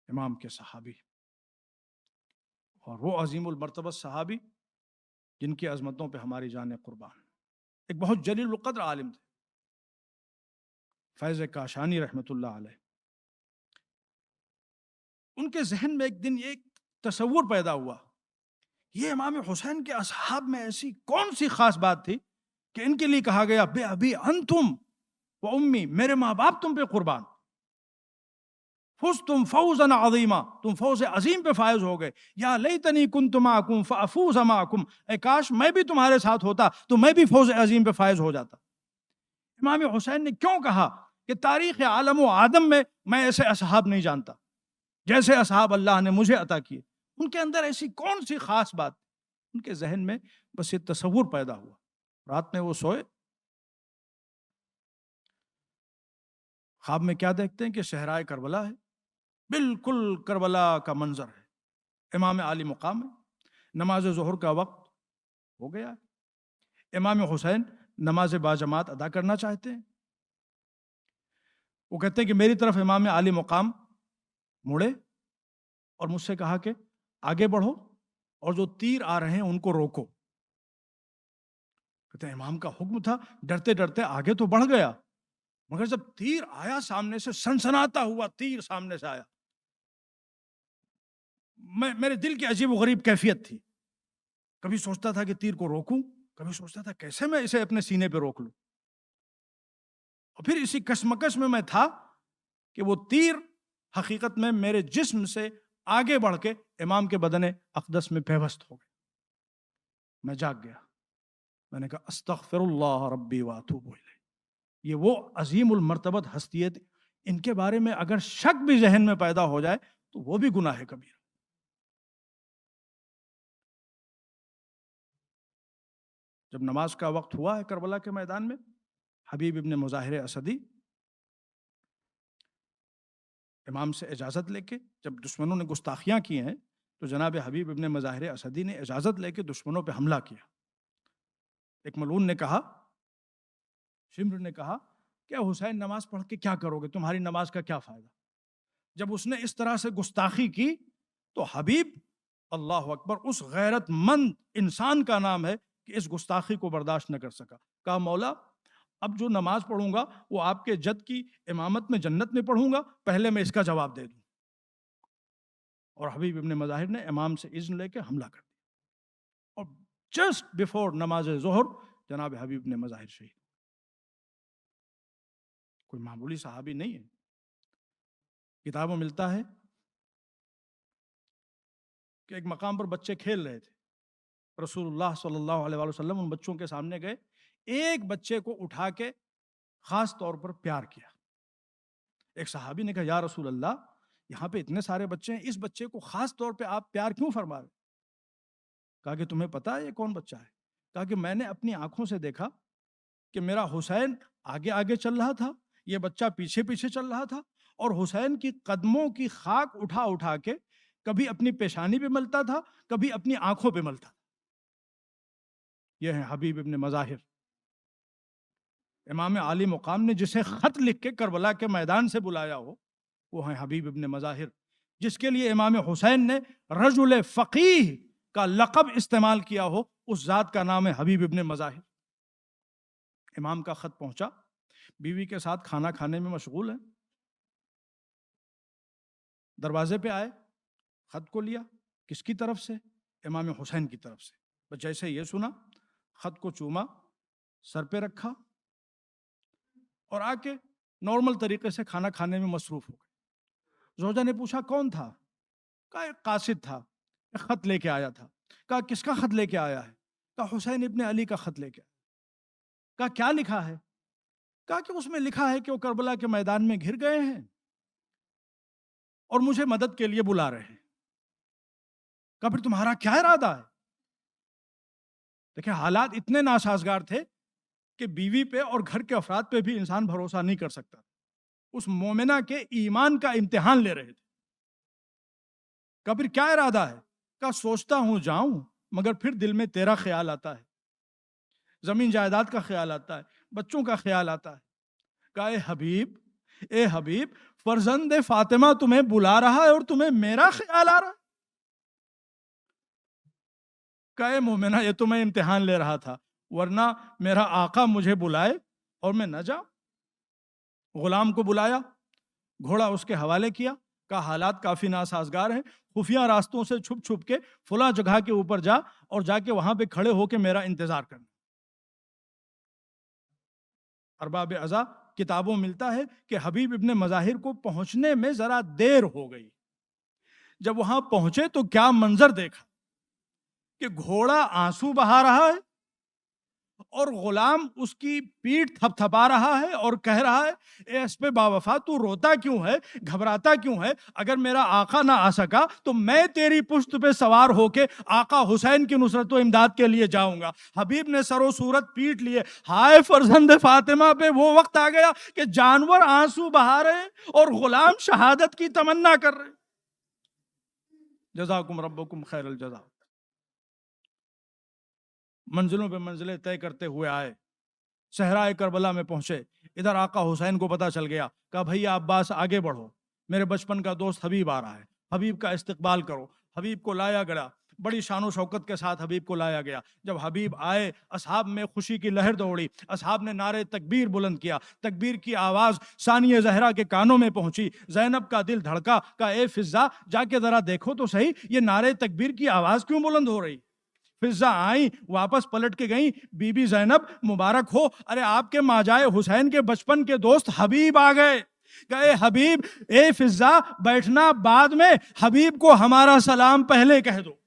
امام کے صحابی، اور وہ عظیم المرتبہ صحابی جن کی عظمتوں پہ ہماری جانیں قربان۔ ایک بہت جلیل القدر عالم تھے، فیض کاشانی رحمۃ اللہ علیہ۔ ان کے ذہن میں ایک دن ایک تصور پیدا ہوا، یہ امام حسین کے اصحاب میں ایسی کون سی خاص بات تھی کہ ان کے لیے کہا گیا بے ابی انتم و امی، میرے ماں باپ تم پہ قربان، فزتم فوزا عظیما، تم فوز عظیم پہ فائز ہو گئے، یا لیتنی کنت معکم فافوز معکم، اے کاش میں بھی تمہارے ساتھ ہوتا تو میں بھی فوز عظیم پہ فائز ہو جاتا۔ امام حسین نے کیوں کہا کہ تاریخ عالم و آدم میں ایسے اصحاب نہیں جانتا جیسے اصحاب اللہ نے مجھے عطا کیے؟ ان کے اندر ایسی کون سی خاص بات؟ ان کے ذہن میں بس یہ تصور پیدا ہوا۔ رات میں وہ سوئے، خواب میں کیا دیکھتے ہیں کہ صحرائے کربلا ہے، بالکل کربلا کا منظر ہے، امام عالی مقام ہے، نماز ظہر کا وقت ہو گیا ہے، امام حسین نماز باجماعت ادا کرنا چاہتے ہیں۔ وہ کہتے ہیں کہ میری طرف امام عالی مقام مڑے اور مجھ سے کہا کہ آگے بڑھو اور جو تیر آ رہے ہیں ان کو روکو۔ کہتے ہیں امام کا حکم تھا، ڈرتے ڈرتے آگے تو بڑھ گیا، مگر جب تیر آیا سامنے سے، سنسناتا ہوا تیر سامنے سے آیا، میرے دل کی عجیب و غریب کیفیت تھی۔ کبھی سوچتا تھا کہ تیر کو روکوں، کبھی سوچتا تھا کیسے میں اسے اپنے سینے پہ روک لوں، اور پھر اسی کشمکش میں تھا کہ وہ تیر حقیقت میں میرے جسم سے آگے بڑھ کے امام کے بدن اقدس میں پیوست ہو گئے۔ میں جاگ گیا، میں نے کہا استغفر اللہ ربی واتوب الیہ۔ یہ وہ عظیم المرتبت ہستیت، ان کے بارے میں اگر شک بھی ذہن میں پیدا ہو جائے تو وہ بھی گناہ کبیرہ۔ جب نماز کا وقت ہوا ہے کربلا کے میدان میں، حبیب ابن مظاہر اسدی امام سے اجازت لے کے، جب دشمنوں نے گستاخیاں کی ہیں تو جناب حبیب ابن مظاہر اسدی نے اجازت لے کے دشمنوں پہ حملہ کیا۔ ایک ملعون نے کہا، شمر نے کہا کہ حسین نماز پڑھ کے کیا کرو گے، تمہاری نماز کا کیا فائدہ؟ جب اس نے اس طرح سے گستاخی کی تو حبیب، اللہ اکبر، اس غیرت مند انسان کا نام ہے کہ اس گستاخی کو برداشت نہ کر سکا۔ کہا مولا اب جو نماز پڑھوں گا وہ آپ کے جد کی امامت میں جنت میں پڑھوں گا، پہلے میں اس کا جواب دے دوں۔ اور حبیب ابن مظاہر نے امام سے اذن لے کے حملہ کر دیا، اور جسٹ بیفور نماز ظہر جناب حبیب ابن مظاہر شہید۔ کوئی معمولی صحابی نہیں ہے۔ کتابوں ملتا ہے کہ ایک مقام پر بچے کھیل رہے تھے، رسول اللہ صلی اللہ علیہ وآلہ وسلم ان بچوں کے سامنے گئے، ایک بچے کو اٹھا کے خاص طور پر پیار کیا۔ ایک صحابی نے کہا یا رسول اللہ، یہاں پہ اتنے سارے بچے ہیں، اس بچے کو خاص طور پہ آپ پیار کیوں فرما رہے؟ کہا کہ تمہیں پتا ہے یہ کون بچہ ہے؟ کہا کہ میں نے اپنی آنکھوں سے دیکھا کہ میرا حسین آگے آگے چل رہا تھا، یہ بچہ پیچھے پیچھے چل رہا تھا، اور حسین کی قدموں کی خاک اٹھا اٹھا کے کبھی اپنی پیشانی پہ ملتا تھا، کبھی اپنی آنکھوں پہ ملتا تھا۔ یہ ہے حبیب ابن مظاہر، امام عالی مقام نے جسے خط لکھ کے کربلا کے میدان سے بلایا ہو، وہ ہے حبیب ابن مظاہر، جس کے لیے امام حسین نے رجل فقیہ کا لقب استعمال کیا ہو، اس ذات کا نام ہے حبیب ابن مظاہر۔ امام کا خط پہنچا، بیوی کے ساتھ کھانا کھانے میں مشغول ہے، دروازے پہ آئے، خط کو لیا، کس کی طرف سے؟ امام حسین کی طرف سے۔ بس جیسے یہ سنا، خط کو چوما، سر پہ رکھا اور آ کے نارمل طریقے سے کھانا کھانے میں مصروف ہو گئے۔ زوجہ نے پوچھا کون تھا؟ کہا ایک قاصد تھا، ایک خط لے کے آیا تھا۔ کہا کس کا خط لے کے آیا ہے؟ کہا حسین ابن علی کا خط لے کے آیا۔ کہا کیا لکھا ہے؟ کہا کہ اس میں لکھا ہے کہ وہ کربلا کے میدان میں گھر گئے ہیں اور مجھے مدد کے لیے بلا رہے ہیں۔ کہا پھر تمہارا کیا ارادہ ہے؟ دیکھیں حالات اتنے ناسازگار تھے کہ بیوی پہ اور گھر کے افراد پہ بھی انسان بھروسہ نہیں کر سکتا۔ اس مومنہ کے ایمان کا امتحان لے رہے تھے۔ کہا پھر کیا ارادہ ہے؟ کہا سوچتا ہوں جاؤں، مگر پھر دل میں تیرا خیال آتا ہے، زمین جائیداد کا خیال آتا ہے، بچوں کا خیال آتا ہے۔ کہا اے حبیب فرزند فاطمہ تمہیں بلا رہا ہے اور تمہیں میرا خیال آ رہا ہے؟ کہا اے مومنہ یہ تو میں امتحان لے رہا تھا، ورنہ میرا آقا مجھے بلائے اور میں نہ جاؤں۔ غلام کو بلایا، گھوڑا اس کے حوالے کیا، کہا حالات کافی ناسازگار ہیں، خفیہ راستوں سے چھپ چھپ کے فلاں جگہ کے اوپر جا اور جا کے وہاں پہ کھڑے ہو کے میرا انتظار کرنا۔ ارباب ازا کتابوں ملتا ہے کہ حبیب ابن مظاہر کو پہنچنے میں ذرا دیر ہو گئی۔ جب وہاں پہنچے تو کیا منظر دیکھا کہ گھوڑا آنسو بہا رہا ہے اور غلام اس کی پیٹھ تھپ تھپا رہا ہے اور کہہ رہا ہے اے اس پہ باوفا تو روتا کیوں ہے، گھبراتا کیوں ہے؟ اگر میرا آقا نہ آ سکا تو میں تیری پشت پہ سوار ہو کے آقا حسین کی نصرت و امداد کے لیے جاؤں گا۔ حبیب نے سر و صورت پیٹ لیے، ہائے فرزند فاطمہ پہ وہ وقت آ گیا کہ جانور آنسو بہا رہے ہیں اور غلام شہادت کی تمنا کر رہے ہیں۔ جزاکم ربکم خیر الجزا۔ منزلوں پہ منزلیں طے کرتے ہوئے آئے، صحرائے کربلا میں پہنچے۔ ادھر آقا حسین کو پتہ چل گیا، کہا بھیا عباس آگے بڑھو، میرے بچپن کا دوست حبیب آ رہا ہے، حبیب کا استقبال کرو۔ حبیب کو لایا گیا، بڑی شان و شوکت کے ساتھ حبیب کو لایا گیا۔ جب حبیب آئے اصحاب میں خوشی کی لہر دوڑی، اصحاب نے نعرے تکبیر بلند کیا، تکبیر کی آواز ثانیہ زہرا کے کانوں میں پہنچی۔ زینب کا دل دھڑکا، کہا اے فضہ جا کے ذرا دیکھو تو صحیح یہ نعرے تکبیر کی آواز کیوں بلند ہو رہی؟ فضہ آئیں، واپس پلٹ کے گئیں، بی بی زینب مبارک ہو، ارے آپ کے ماجائے حسین کے بچپن کے دوست حبیب آ گئے۔ کہے حبیب اے فضہ بیٹھنا بعد میں، حبیب کو ہمارا سلام پہلے کہہ دو۔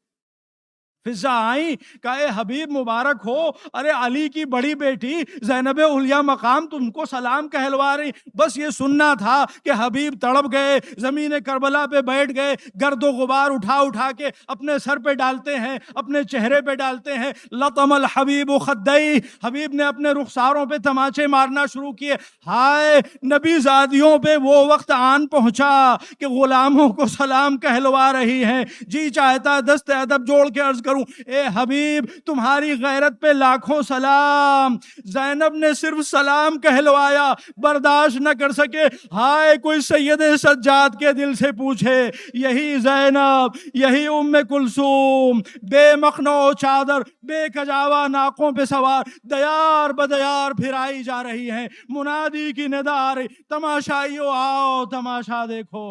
فضہ آئیں، کہے حبیب مبارک ہو، ارے علی کی بڑی بیٹی زینب علیہ مقام تم کو سلام کہلوا رہی۔ بس یہ سننا تھا کہ حبیب تڑپ گئے، زمین کربلا پہ بیٹھ گئے، گرد و غبار اٹھا اٹھا کے اپنے سر پہ ڈالتے ہیں، اپنے چہرے پہ ڈالتے ہیں۔ لطم الحبیب خدئی، حبیب نے اپنے رخساروں پہ تماچے مارنا شروع کیے۔ ہائے نبی زادیوں پہ وہ وقت آن پہنچا کہ غلاموں کو سلام کہلوا رہی ہیں۔ جی چاہتا دست ادب جوڑ کے عرض کروں، اے حبیب تمہاری غیرت پہ لاکھوں سلام۔ زینب نے صرف سلام کہلوایا، برداشت نہ کر سکے۔ ہائے کوئی سید سجاد کے دل سے پوچھے، یہی زینب، یہی ام کلثوم، بے مخنہ و چادر، بے کجاوا ناقوں پہ سوار، دیار بدیار پھرائی جا رہی ہیں۔ منادی کی ندا آ رہی، تماشائیو آؤ تماشا دیکھو،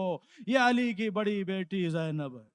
یہ علی کی بڑی بیٹی زینب ہے۔